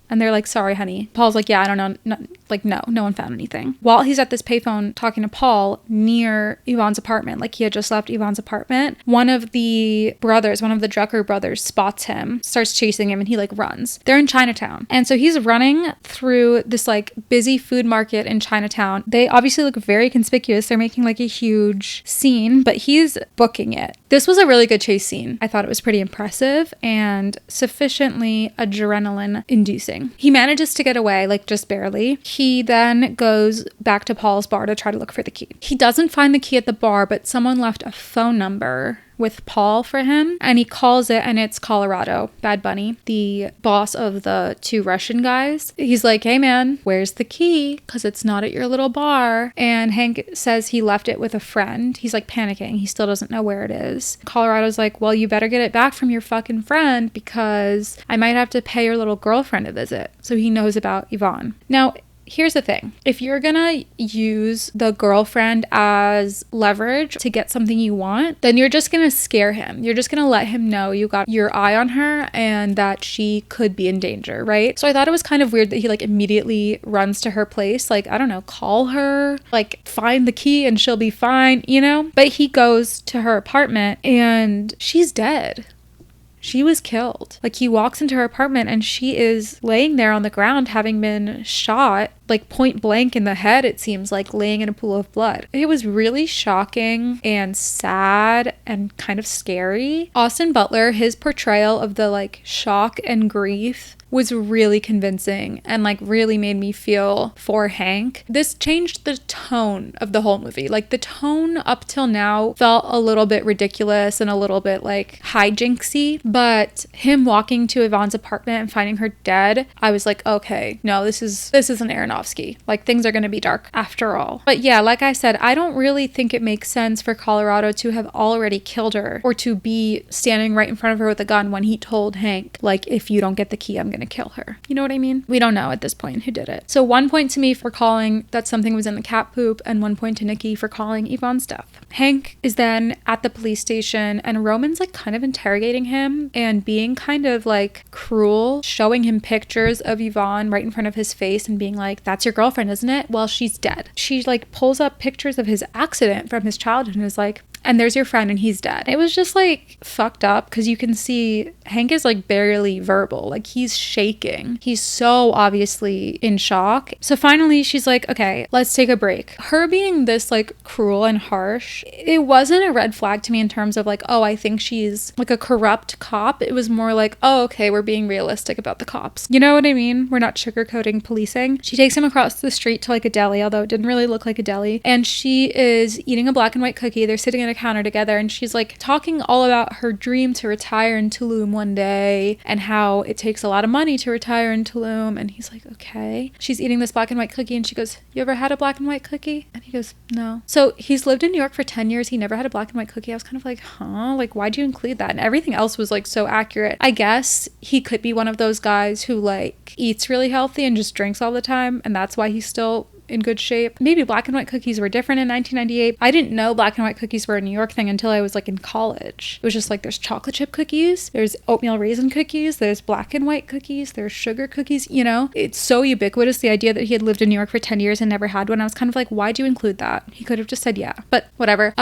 And they're like, sorry, honey. Paul's like, yeah, I don't know. No one found anything. While he's at this payphone talking to Paul near Yvonne's apartment, like he had just left Yvonne's apartment, one of the Drucker brothers spots him, starts chasing him, and he like runs. They're in Chinatown. And so he's running through this like busy food market in Chinatown. They obviously look very conspicuous. They're making like a huge scene, but he's booking it. This was a really good chase scene. I thought it was pretty impressive and sufficiently adrenaline inducing. He manages to get away, like just barely. He then goes back to Paul's bar to try to look for the key. He doesn't find the key at the bar, but someone left a phone number with Paul for him, and he calls it, and it's Colorado, Bad Bunny, the boss of the two Russian guys. He's like, hey man, where's the key? Because it's not at your little bar. And Hank says he left it with a friend. He's like panicking. He still doesn't know where it is. Colorado's like, well, you better get it back from your fucking friend because I might have to pay your little girlfriend a visit. So he knows about Yvonne. Now, here's the thing. If you're gonna use the girlfriend as leverage to get something you want, then you're just gonna scare him. You're just gonna let him know you got your eye on her and that she could be in danger, right? So I thought it was kind of weird that he like immediately runs to her place. Like, I don't know, call her, like find the key and she'll be fine, you know? But he goes to her apartment and she's dead. She was killed. Like, he walks into her apartment and she is laying there on the ground having been shot, like point blank in the head, it seems like, laying in a pool of blood. It was really shocking and sad and kind of scary. Austin Butler, his portrayal of the like shock and grief was really convincing and like really made me feel for Hank. This changed the tone of the whole movie. Like, the tone up till now felt a little bit ridiculous and a little bit like hijinksy, but him walking to Yvonne's apartment and finding her dead, I was like, okay, no, this is an Aronofsky. Like, things are gonna be dark after all. But yeah, like I said, I don't really think it makes sense for Colorado to have already killed her or to be standing right in front of her with a gun when he told Hank, like, if you don't get the key, I'm gonna kill her. You know what I mean? We don't know at this point who did it. So 1 point to me for calling that something was in the cat poop, and 1 point to Nikki for calling Yvonne's death. Hank is then at the police station and Roman's like kind of interrogating him and being kind of like cruel, showing him pictures of Yvonne right in front of his face and being like, that's your girlfriend, isn't it? Well, she's dead. She like pulls up pictures of his accident from his childhood and is like, and there's your friend and he's dead. It was just like fucked up because you can see Hank is like barely verbal. Like he's shaking. He's so obviously in shock. So finally she's like, okay, let's take a break. Her being this like cruel and harsh, it wasn't a red flag to me in terms of like, oh, I think she's like a corrupt cop. It was more like, oh, okay, we're being realistic about the cops. You know what I mean? We're not sugarcoating policing. She takes him across the street to like a deli, although it didn't really look like a deli. And she is eating a black and white cookie. They're sitting at a counter together and she's like talking all about her dream to retire in Tulum one day and how it takes a lot of money to retire in Tulum. And he's like, okay. She's eating this black and white cookie and she goes, you ever had a black and white cookie? And he goes, no. So he's lived in New York for 10 years. He never had a black and white cookie. I was kind of like, huh? Like, why'd you include that? And everything else was like so accurate. I guess he could be one of those guys who like eats really healthy and just drinks all the time. And that's why he's still in good shape. Maybe black and white cookies were different in 1998. I didn't know black and white cookies were a New York thing until I was like in college. It was just like there's chocolate chip cookies, there's oatmeal raisin cookies, there's black and white cookies, there's sugar cookies, you know? It's so ubiquitous, the idea that he had lived in New York for 10 years and never had one. I was kind of like, why'd you include that? He could have just said yeah, but whatever.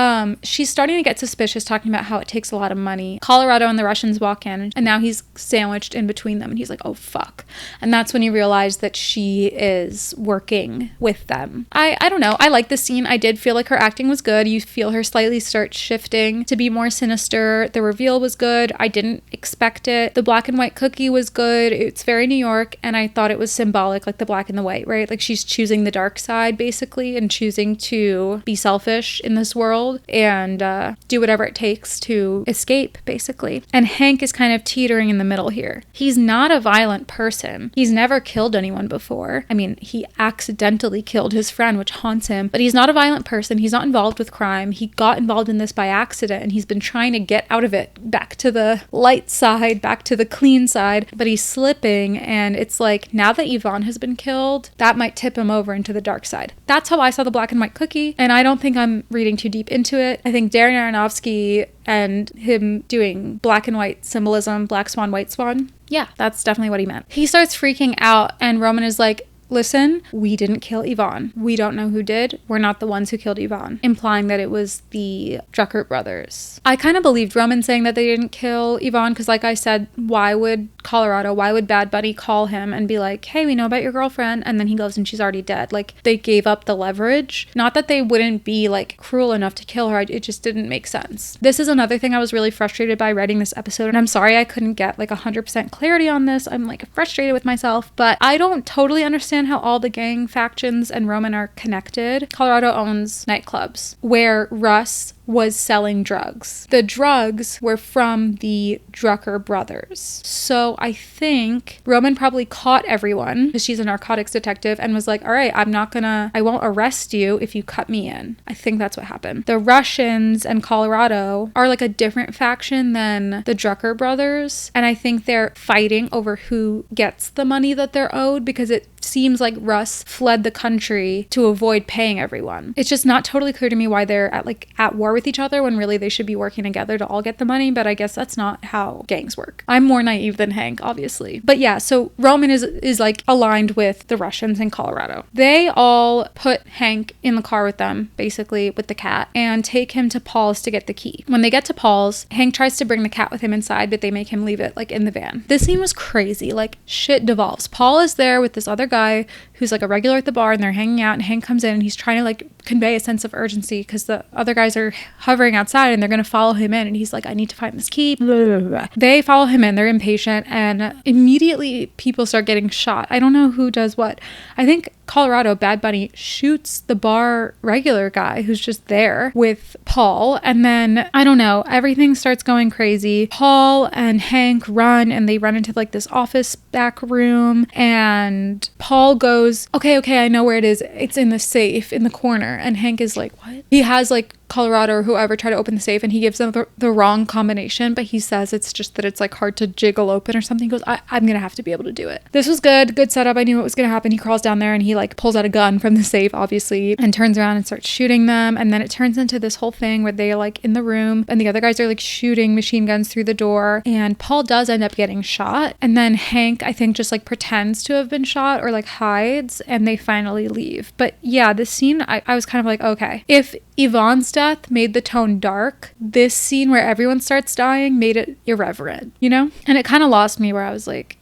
She's starting to get suspicious, talking about how it takes a lot of money. Colorado and the Russians walk in and now he's sandwiched in between them and he's like, oh fuck. And that's when you realize that she is working with them. I don't know. I like this scene. I did feel like her acting was good. You feel her slightly start shifting to be more sinister. The reveal was good. I didn't expect it. The black and white cookie was good. It's very New York, and I thought it was symbolic, like the black and the white, right? Like she's choosing the dark side, basically, and choosing to be selfish in this world and do whatever it takes to escape, basically. And Hank is kind of teetering in the middle here. He's not a violent person. He's never killed anyone before. I mean, he accidentally killed his friend, which haunts him, but he's not a violent person. He's not involved with crime. He got involved in this by accident and he's been trying to get out of it, back to the light side, back to the clean side, but he's slipping. And it's like, now that Yvonne has been killed, that might tip him over into the dark side. That's how I saw the black and white cookie, and I don't think I'm reading too deep into it. I think Darren Aronofsky and him doing black and white symbolism, black swan, white swan, yeah, that's definitely what he meant. He starts freaking out and Roman is like, listen, we didn't kill Yvonne. We don't know who did. We're not the ones who killed Yvonne, implying that it was the Drucker brothers. I kind of believed Roman saying that they didn't kill Yvonne because, like I said, why would Bad Bunny call him and be like, hey, we know about your girlfriend, and then he goes and she's already dead? Like, they gave up the leverage. Not that they wouldn't be like cruel enough to kill her. It just didn't make sense. This is another thing I was really frustrated by writing this episode, and I'm sorry I couldn't get like 100% clarity on this. I'm like frustrated with myself, but I don't totally understand how all the gang factions and Roman are connected. Colorado owns nightclubs where Russ was selling drugs. The drugs were from the Drucker brothers. So I think Roman probably caught everyone because she's a narcotics detective and was like, all right, I won't arrest you if you cut me in. I think that's what happened. The Russians and Colorado are like a different faction than the Drucker brothers. And I think they're fighting over who gets the money that they're owed because it seems like Russ fled the country to avoid paying everyone. It's just not totally clear to me why they're at war with each other when really they should be working together to all get the money, but I guess that's not how gangs work. I'm more naive than Hank, obviously. But yeah, so Roman is like aligned with the Russians in Colorado. They all put Hank in the car with them, basically with the cat, and take him to Paul's to get the key. When they get to Paul's, Hank tries to bring the cat with him inside, but they make him leave it like in the van. This scene was crazy. Like, shit devolves. Paul is there with this other guy who's like a regular at the bar, and they're hanging out, and Hank comes in and he's trying to like convey a sense of urgency because the other guys are hovering outside and they're going to follow him in, and he's like, I need to find this key. Blah, blah, blah. They follow him in, they're impatient, and immediately people start getting shot. I don't know who does what. I think Colorado, Bad Bunny shoots the bar regular guy who's just there with Paul, and then I don't know, everything starts going crazy. Paul and Hank run, and they run into like this office back room, and Paul goes, okay, I know where it is. It's in the safe in the corner. And Hank is like, what? He has like Colorado or whoever try to open the safe, and he gives them the wrong combination, but he says it's just that it's like hard to jiggle open or something. He goes, I'm gonna have to be able to do it. This was good setup. I knew what was gonna happen. He crawls down there and he like pulls out a gun from the safe, obviously, and turns around and starts shooting them. And then it turns into this whole thing where they're like in the room and the other guys are like shooting machine guns through the door. And Paul does end up getting shot. And then Hank, I think, just like pretends to have been shot or like hides, and they finally leave. But yeah, this scene, I was kind of like, okay, if Yvonne's death made the tone dark, this scene where everyone starts dying made it irreverent, you know? And it kind of lost me where I was like,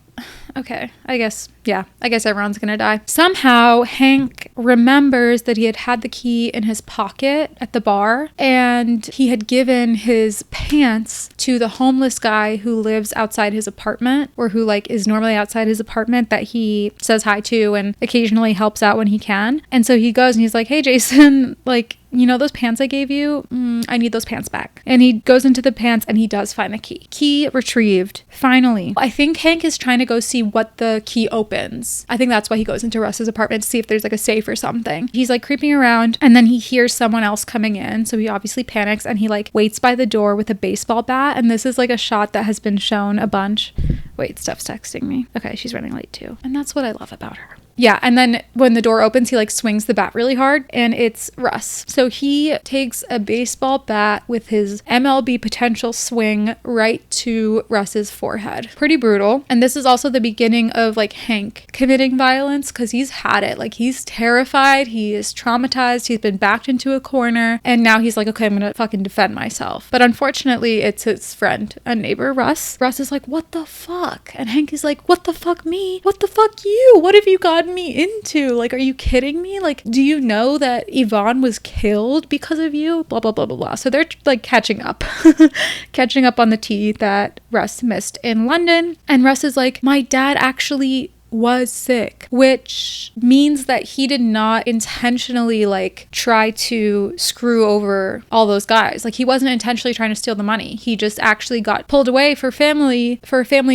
okay, I guess everyone's gonna die. Somehow Hank remembers that he had the key in his pocket at the bar, and he had given his pants to the homeless guy who lives outside his apartment, or who like is normally outside his apartment, that he says hi to and occasionally helps out when he can. And so he goes and he's like, hey Jason, like, you know those pants I gave you? I need those pants back. And he goes into the pants and he does find the key. Key retrieved. Finally. I think Hank is trying to go see what the key opens. I think that's why he goes into Russ's apartment to see if there's like a safe or something. He's like creeping around and then he hears someone else coming in. So he obviously panics and he like waits by the door with a baseball bat. And this is like a shot that has been shown a bunch. Wait, Steph's texting me. Okay, she's running late too. And that's what I love about her. Yeah, and then when the door opens, he like swings the bat really hard, and it's Russ. So he takes a baseball bat with his MLB potential swing right to Russ's forehead. Pretty brutal. And this is also the beginning of like Hank committing violence, because he's had it. Like, he's terrified, he is traumatized, he's been backed into a corner, and now he's like, okay, I'm gonna fucking defend myself. But unfortunately, it's his friend and neighbor, Russ. Russ is like, what the fuck? And Hank is like, what the fuck me? What the fuck you? What have you got me into? Like, are you kidding me? Like, do you know that Yvonne was killed because of you? Blah blah blah blah blah. So they're like catching up on the tea that Russ missed in London. And Russ is like, my dad actually was sick, which means that he did not intentionally like try to screw over all those guys. Like, he wasn't intentionally trying to steal the money. He just actually got pulled away for a family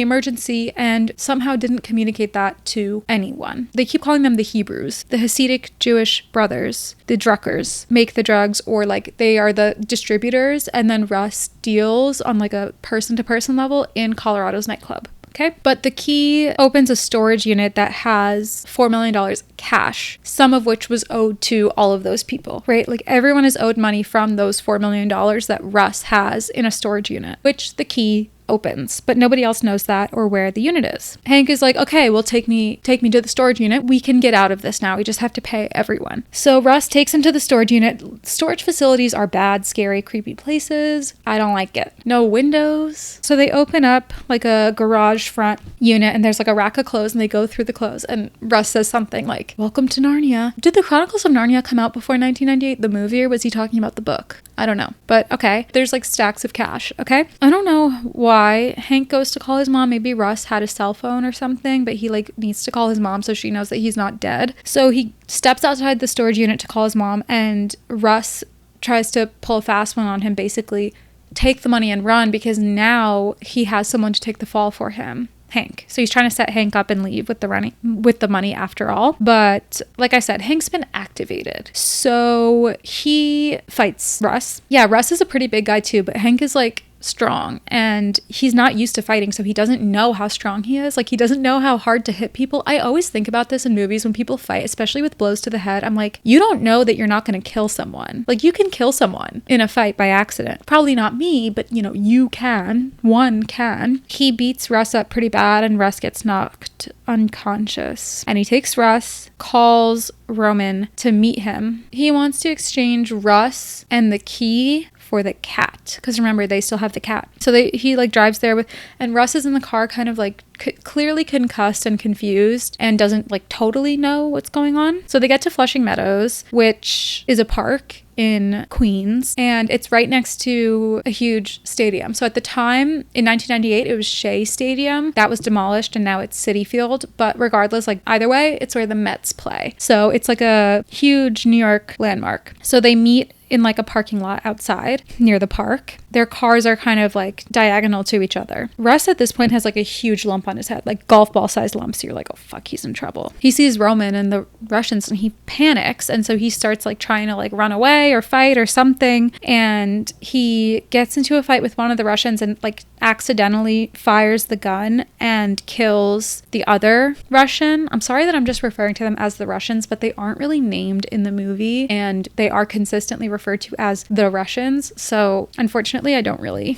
emergency and somehow didn't communicate that to anyone. They keep calling them the Hebrews, the Hasidic Jewish brothers. The Druckers make the drugs, or like they are the distributors, and then Russ deals on like a person-to-person level in Colorado's nightclub. Okay. But the key opens a storage unit that has $4 million cash, some of which was owed to all of those people, right? Like, everyone is owed money from those $4 million that Russ has in a storage unit, which the key opens, but nobody else knows that or where the unit is. Hank is like, okay, well, take me to the storage unit. We can get out of this now. We just have to pay everyone. So Russ takes him to the storage unit. Storage facilities are bad, scary, creepy places. I don't like it. No windows. So they open up like a garage front unit, and there's like a rack of clothes, and they go through the clothes, and Russ says something like, welcome to Narnia. Did the Chronicles of Narnia come out before 1998, the movie, or was he talking about the book? I don't know, but okay. There's like stacks of cash, okay? I don't know why Hank goes to call his mom. Maybe Russ had a cell phone or something, but he like needs to call his mom so she knows that he's not dead. So he steps outside the storage unit to call his mom, and Russ tries to pull a fast one on him, basically take the money and run, because now he has someone to take the fall for him. Hank. So he's trying to set Hank up and leave with the money after all. But like I said, Hank's been activated. So he fights Russ. Yeah, Russ is a pretty big guy too, but Hank is like strong, and he's not used to fighting, so he doesn't know how strong he is. Like, he doesn't know how hard to hit people. I always think about this in movies when people fight, especially with blows to the head. I'm like, you don't know that you're not going to kill someone. Like, you can kill someone in a fight by accident. Probably not me, but you know, you can. One can. He beats Russ up pretty bad, and Russ gets knocked unconscious. And he takes Russ, calls Roman to meet him. He wants to exchange Russ and the key for the cat, because remember, they still have the cat. So he like drives there with, and Russ is in the car kind of like clearly concussed and confused and doesn't like totally know what's going on. So they get to Flushing Meadows, which is a park in Queens, and it's right next to a huge stadium. So at the time in 1998, it was Shea Stadium that was demolished, and now it's Citi Field. But regardless, like either way, it's where the Mets play. So it's like a huge New York landmark. So they meet in like a parking lot outside near the park. Their cars are kind of like diagonal to each other. Russ at this point has like a huge lump on his head, like golf ball sized lumps. So you're like, oh fuck, he's in trouble. He sees Roman and the Russians, and he panics, and so he starts like trying to like run away or fight or something, and he gets into a fight with one of the Russians, and like accidentally fires the gun and kills the other Russian. I'm sorry that I'm just referring to them as the Russians, but they aren't really named in the movie, and they are consistently referred to as the Russians. So unfortunately, I don't really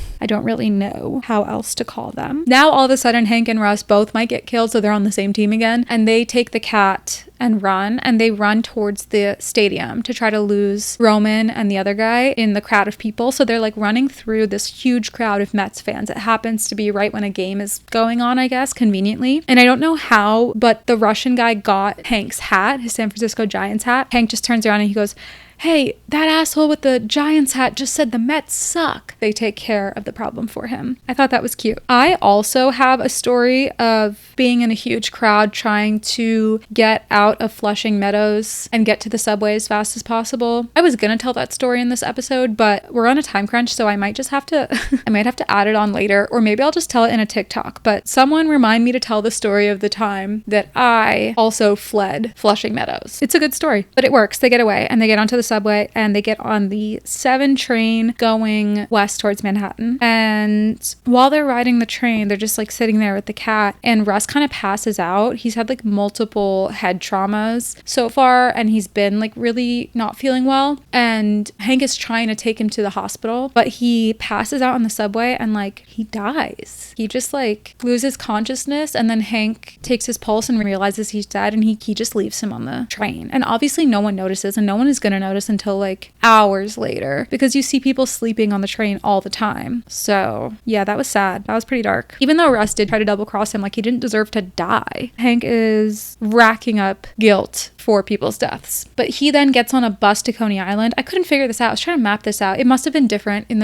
know how else to call them. Now all of a sudden, Hank and Russ both might get killed, so they're on the same team again, and they take the cat and they run towards the stadium to try to lose Roman and the other guy in the crowd of people. So they're like running through this huge crowd of Mets fans. It happens to be right when a game is going on, I guess, conveniently. And I don't know how, but the Russian guy got Hank's hat, his San Francisco Giants hat. Hank just turns around and he goes, "Hey, that asshole with the Giants hat just said the Mets suck." They take care of the problem for him. I thought that was cute. I also have a story of being in a huge crowd trying to get out of Flushing Meadows and get to the subway as fast as possible. I was gonna tell that story in this episode, but we're on a time crunch, so I might have to add it on later, or maybe I'll just tell it in a TikTok. But someone remind me to tell the story of the time that I also fled Flushing Meadows. It's a good story, but it works. They get away and they get onto the subway and they get on the 7 train going west towards Manhattan. And while they're riding the train, they're just like sitting there with the cat, and Russ kind of passes out. He's had like multiple head traumas so far, and he's been like really not feeling well, and Hank is trying to take him to the hospital, but he passes out on the subway and like he dies. He just like loses consciousness, and then Hank takes his pulse and realizes he's dead, and he just leaves him on the train. And obviously no one notices, and no one is gonna notice until like hours later, because you see people sleeping on the train all the time. So yeah, that was sad. That was pretty dark. Even though Russ did try to double cross him, like he didn't deserve to die. Hank is racking up guilt for people's deaths, but he then gets on a bus to Coney Island. I couldn't figure this out. I was trying to map this out. It must have been different in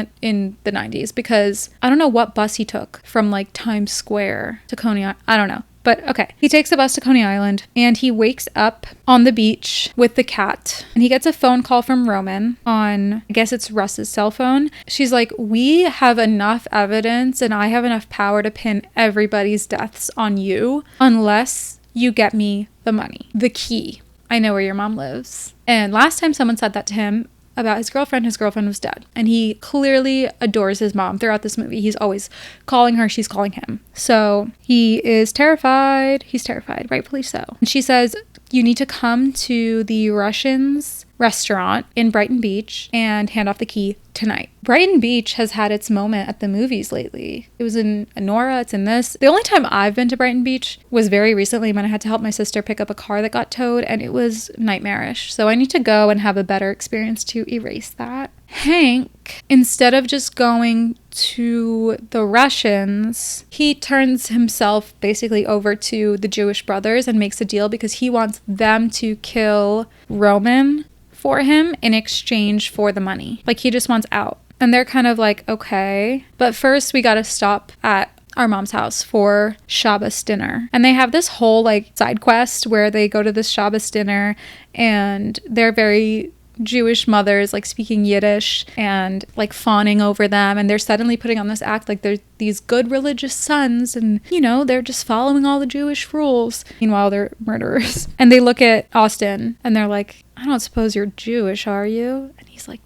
the 90s, because I don't know what bus he took from like Times Square to Coney Island. I don't know. But okay, he takes the bus to Coney Island and he wakes up on the beach with the cat, and he gets a phone call from Roman on, I guess it's Russ's cell phone. She's like, "We have enough evidence and I have enough power to pin everybody's deaths on you unless you get me the money, the key. I know where your mom lives." And last time someone said that to him about his girlfriend was dead. And he clearly adores his mom throughout this movie. He's always calling her, she's calling him. So he is terrified. He's terrified, rightfully so. And she says, "You need to come to the Russians restaurant in Brighton Beach and hand off the key tonight." Brighton Beach has had its moment at the movies lately. It was in Nora, it's in this. The only time I've been to Brighton Beach was very recently when I had to help my sister pick up a car that got towed, and it was nightmarish. So I need to go and have a better experience to erase that. Hank, instead of just going to the Russians, he turns himself basically over to the Jewish brothers and makes a deal, because he wants them to kill Roman for him in exchange for the money. Like, he just wants out. And they're kind of like, okay, but first we gotta stop at our mom's house for Shabbos dinner. And they have this whole like side quest where they go to this Shabbos dinner, and they're very Jewish mothers like speaking Yiddish and like fawning over them, and they're suddenly putting on this act like they're these good religious sons, and you know, they're just following all the Jewish rules. Meanwhile, they're murderers. And they look at Austin and they're like, "I don't suppose you're Jewish, are you?" And he's like,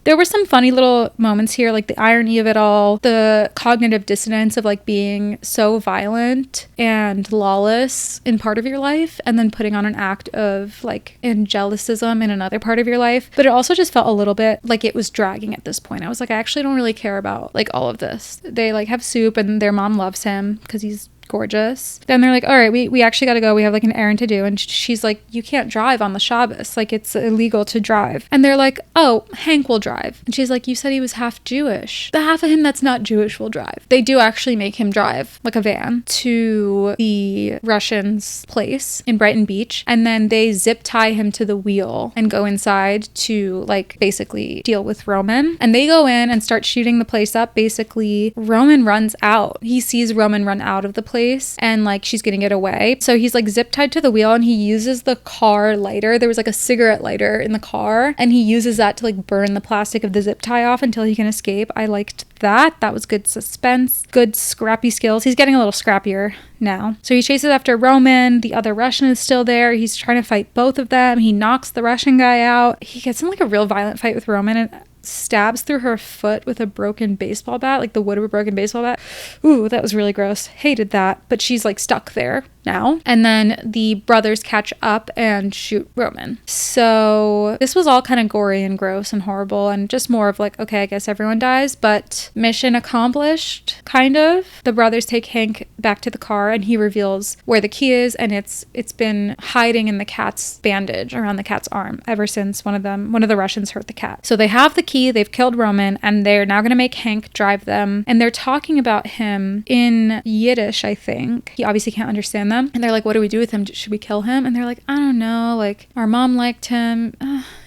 there were some funny little moments here, like the irony of it all, the cognitive dissonance of like being so violent and lawless in part of your life, and then putting on an act of like angelicism in another part of your life. But it also just felt a little bit like it was dragging at this point. I was like, I actually don't really care about like all of this. They like have soup, and their mom loves him because he's gorgeous. Then they're like, all right, we actually gotta go. We have like an errand to do. And she's like, "You can't drive on the Shabbos. Like, it's illegal to drive." And they're like, "Oh, Hank will drive." And she's like, "You said he was half Jewish. The half of him that's not Jewish will drive." They do actually make him drive like a van to the Russians' place in Brighton Beach. And then they zip tie him to the wheel and go inside to like basically deal with Roman. And they go in and start shooting the place up. Basically, Roman runs out. He sees Roman run out of the place, and like she's gonna get away, so he's like zip tied to the wheel, and he uses the car lighter. There was like a cigarette lighter in the car, and he uses that to like burn the plastic of the zip tie off until he can escape. I liked that was good suspense, good scrappy skills. He's getting a little scrappier now. So he chases after Roman. The other Russian is still there. He's trying to fight both of them. He knocks the Russian guy out. He gets in like a real violent fight with Roman, and stabs through her foot with a broken baseball bat, like the wood of a broken baseball bat. Ooh, that was really gross. Hated that. But she's like stuck there now. And then the brothers catch up and shoot Roman. So this was all kind of gory and gross and horrible and just more of like, okay, I guess everyone dies, but mission accomplished, kind of. The brothers take Hank back to the car and he reveals where the key is, and it's been hiding in the cat's bandage around the cat's arm ever since one of the Russians hurt the cat. So they have the key, they've killed Roman, and they're now going to make Hank drive them, and they're talking about him in Yiddish, I think. He obviously can't understand them, and they're like, what do we do with him? Should we kill him? And they're like, I don't know, like our mom liked him.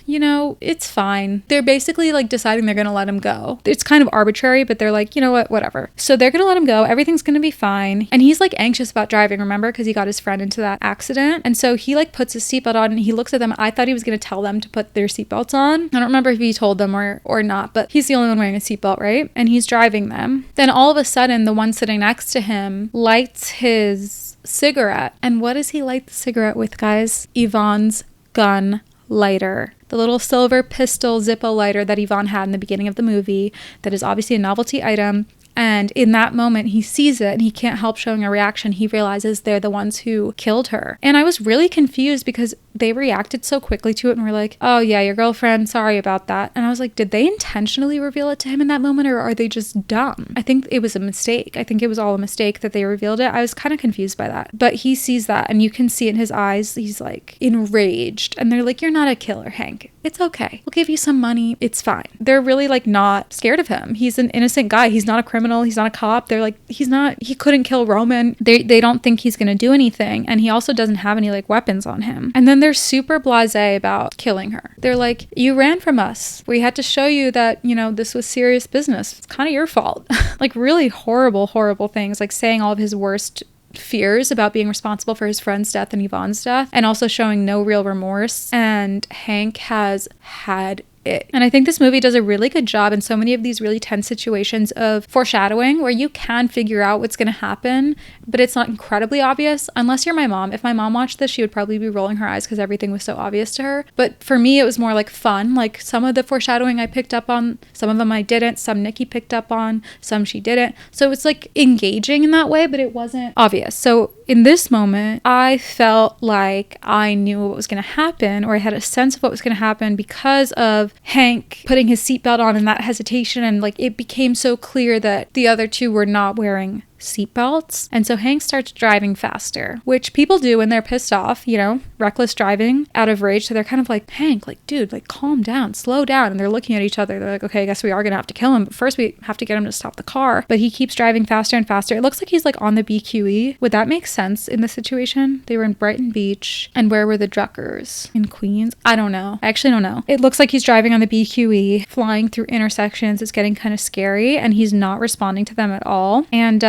You know, it's fine. They're basically like deciding they're going to let him go. It's kind of arbitrary, but they're like, you know what, whatever. So they're going to let him go. Everything's going to be fine. And he's like anxious about driving, remember? Because he got his friend into that accident. And so he like puts his seatbelt on and he looks at them. I thought he was going to tell them to put their seatbelts on. I don't remember if he told them or not, but he's the only one wearing a seatbelt, right? And he's driving them. Then all of a sudden, the one sitting next to him lights his cigarette. And what does he light the cigarette with, guys? Yvonne's gun lighter. The little silver pistol Zippo lighter that Yvonne had in the beginning of the movie that is obviously a novelty item. And in that moment, he sees it and he can't help showing a reaction. He realizes they're the ones who killed her. And I was really confused because they reacted so quickly to it and were like, oh yeah, your girlfriend, sorry about that. And I was like, did they intentionally reveal it to him in that moment, or are they just dumb? I think it was a mistake. I think it was all a mistake that they revealed it. I was kind of confused by that. But he sees that and you can see in his eyes, he's like enraged. And they're like, you're not a killer, Hank. It's okay. We'll give you some money. It's fine. They're really like not scared of him. He's an innocent guy. He's not a criminal. He's not a cop. They're like, he couldn't kill Roman. They don't think he's going to do anything. And he also doesn't have any like weapons on him. And then they're super blasé about killing her. They're like, you ran from us. We had to show you that, you know, this was serious business. It's kind of your fault. Like really horrible, horrible things, like saying all of his worst fears about being responsible for his friend's death and Yvonne's death, and also showing no real remorse. And Hank has had it. And I think this movie does a really good job in so many of these really tense situations of foreshadowing where you can figure out what's going to happen, but it's not incredibly obvious unless you're my mom. If my mom watched this, she would probably be rolling her eyes because everything was so obvious to her. But for me, it was more like fun. Like some of the foreshadowing I picked up on, some of them I didn't, some Nikki picked up on, some she didn't. So it's like engaging in that way, but it wasn't obvious. So in this moment, I felt like I knew what was going to happen, or I had a sense of what was going to happen because of Hank putting his seatbelt on and that hesitation, and like it became so clear that the other two were not wearing seatbelts. And so Hank starts driving faster, which people do when they're pissed off, you know, reckless driving out of rage. So they're kind of like, Hank, like, dude, like, calm down, slow down. And they're looking at each other. They're like, okay, I guess we are going to have to kill him. But first we have to get him to stop the car. But he keeps driving faster and faster. It looks like he's like on the BQE. Would that make sense in the situation? They were in Brighton Beach. And where were the Druckers? In Queens? I don't know. I actually don't know. It looks like he's driving on the BQE, flying through intersections. It's getting kind of scary. And he's not responding to them at all. And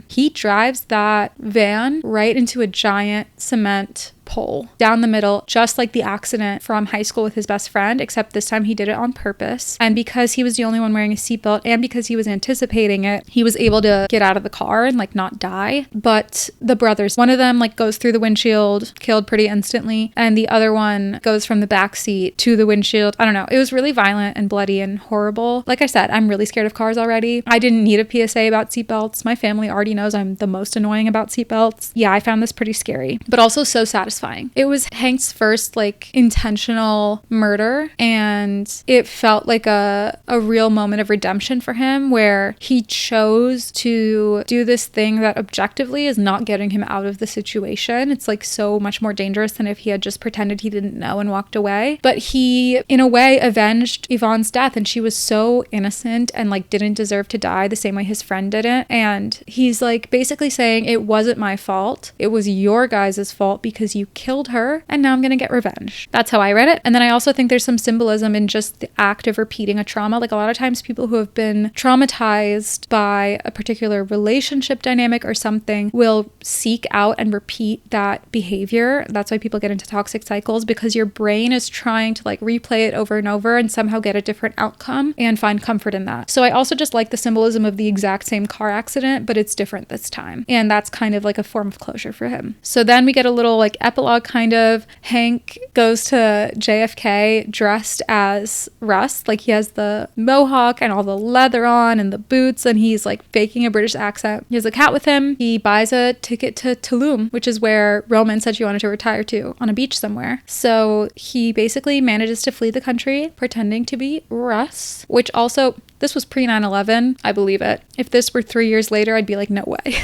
he drives that van right into a giant cement pole down the middle, just like the accident from high school with his best friend, except this time he did it on purpose. And because he was the only one wearing a seatbelt and because he was anticipating it, he was able to get out of the car and like not die. But the brothers, one of them like goes through the windshield, killed pretty instantly, and the other one goes from the back seat to the windshield. I don't know. It was really violent and bloody and horrible. Like I said, I'm really scared of cars already. I didn't need a PSA about seatbelts. My family already knows I'm the most annoying about seatbelts. Yeah, I found this pretty scary, but also so satisfying. It was Hank's first like intentional murder, and it felt like a real moment of redemption for him where he chose to do this thing that objectively is not getting him out of the situation. It's like so much more dangerous than if he had just pretended he didn't know and walked away. But he in a way avenged Yvonne's death, and she was so innocent and like didn't deserve to die the same way his friend didn't. And he's like basically saying, it wasn't my fault, it was your guys' fault because you killed her, and now I'm gonna get revenge. That's how I read it. And then I also think there's some symbolism in just the act of repeating a trauma. Like a lot of times people who have been traumatized by a particular relationship dynamic or something will seek out and repeat that behavior. That's why people get into toxic cycles, because your brain is trying to like replay it over and over and somehow get a different outcome and find comfort in that. So I also just like the symbolism of the exact same car accident, but it's different this time. And that's kind of like a form of closure for him. So then we get a little like epilogue, kind of, Hank goes to JFK dressed as Russ. Like, he has the mohawk and all the leather on and the boots, and he's like faking a British accent. He has a cat with him. He buys a ticket to Tulum, which is where Roman said she wanted to retire to, on a beach somewhere. So he basically manages to flee the country pretending to be Russ, which also, this was pre 9/11. I believe it. If this were 3 years later, I'd be like, no way.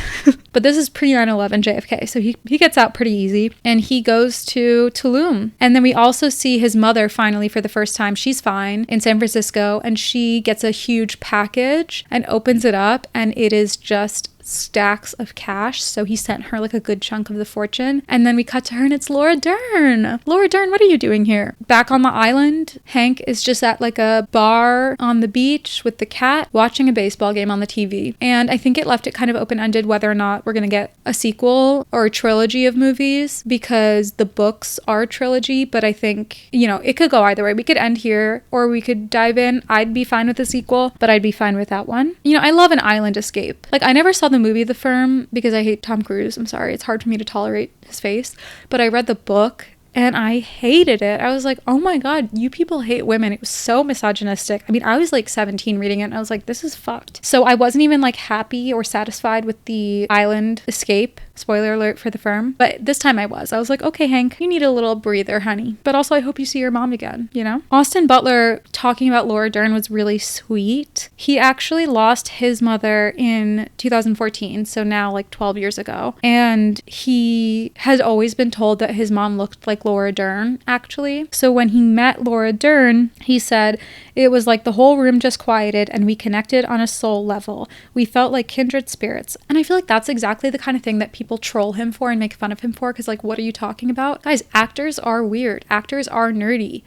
But this is pre 9/11 JFK. So he gets out pretty easy, and he goes to Tulum. And then we also see his mother finally for the first time. She's fine in San Francisco, and she gets a huge package and opens it up, and it is just stacks of cash. So he sent her like a good chunk of the fortune. And then we cut to her, and it's Laura Dern. Laura Dern, what are you doing here? Back on the island, Hank is just at like a bar on the beach with the cat, watching a baseball game on the TV. And I think it left it kind of open-ended whether or not we're going to get a sequel or a trilogy of movies, because the books are a trilogy. But I think, you know, it could go either way. We could end here or we could dive in. I'd be fine with a sequel, but I'd be fine with that one. You know, I love an island escape. Like, I never saw the movie The Firm because I hate Tom Cruise. I'm sorry. It's hard for me to tolerate his face. But I read the book and I hated it. I was like, oh my God, you people hate women. It was so misogynistic. I mean, I was like 17 reading it, and I was like, this is fucked. So I wasn't even like happy or satisfied with the island escape. Spoiler alert for The Firm. But this time I was like, okay, Hank, you need a little breather, honey. But also, I hope you see your mom again, you know? Austin Butler talking about Laura Dern was really sweet. He actually lost his mother in 2014, so now like 12 years ago. And he has always been told that his mom looked like Laura Dern, actually. So when he met Laura Dern, he said, it was like the whole room just quieted and we connected on a soul level. We felt like kindred spirits. And I feel like that's exactly the kind of thing that people troll him for and make fun of him for, because like, what are you talking about? Guys, actors are weird. Actors are nerdy.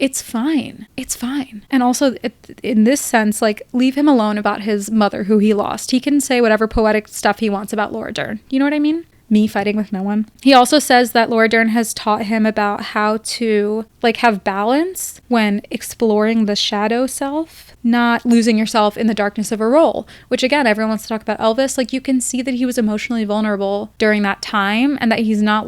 It's fine. It's fine. And also, in this sense, like, leave him alone about his mother who he lost. He can say whatever poetic stuff he wants about Laura Dern. You know what I mean? Me fighting with no one. He also says that Laura Dern has taught him about how to like have balance when exploring the shadow self, not losing yourself in the darkness of a role, which again, everyone wants to talk about Elvis. Like, you can see that he was emotionally vulnerable during that time, and that he's not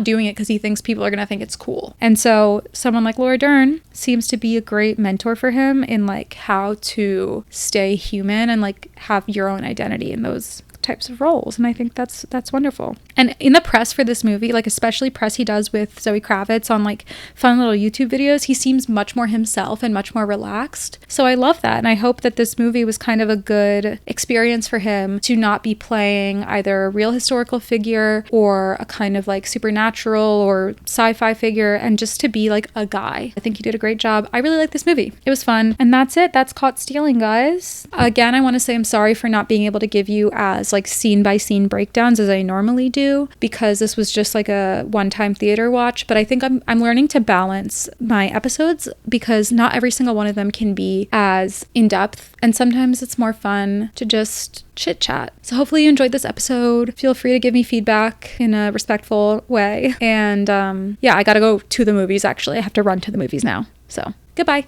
doing it because he thinks people are going to think it's cool. And so someone like Laura Dern seems to be a great mentor for him in like how to stay human and like have your own identity in those types of roles. And I think that's wonderful. And in the press for this movie, like especially press he does with Zoe Kravitz on like fun little YouTube videos, he seems much more himself and much more relaxed. So I love that. And I hope that this movie was kind of a good experience for him to not be playing either a real historical figure or a kind of like supernatural or sci-fi figure, and just to be like a guy. I think he did a great job. I really like this movie. It was fun. And that's it. That's Caught Stealing, guys. Again, I want to say I'm sorry for not being able to give you as like scene by scene breakdowns as I normally do, because this was just like a one-time theater watch. But I think I'm learning to balance my episodes, because not every single one of them can be as in-depth, and sometimes it's more fun to just chit chat. So hopefully you enjoyed this episode. Feel free to give me feedback in a respectful way. And yeah, I gotta go to the movies. Actually, I have to run to the movies now. So goodbye.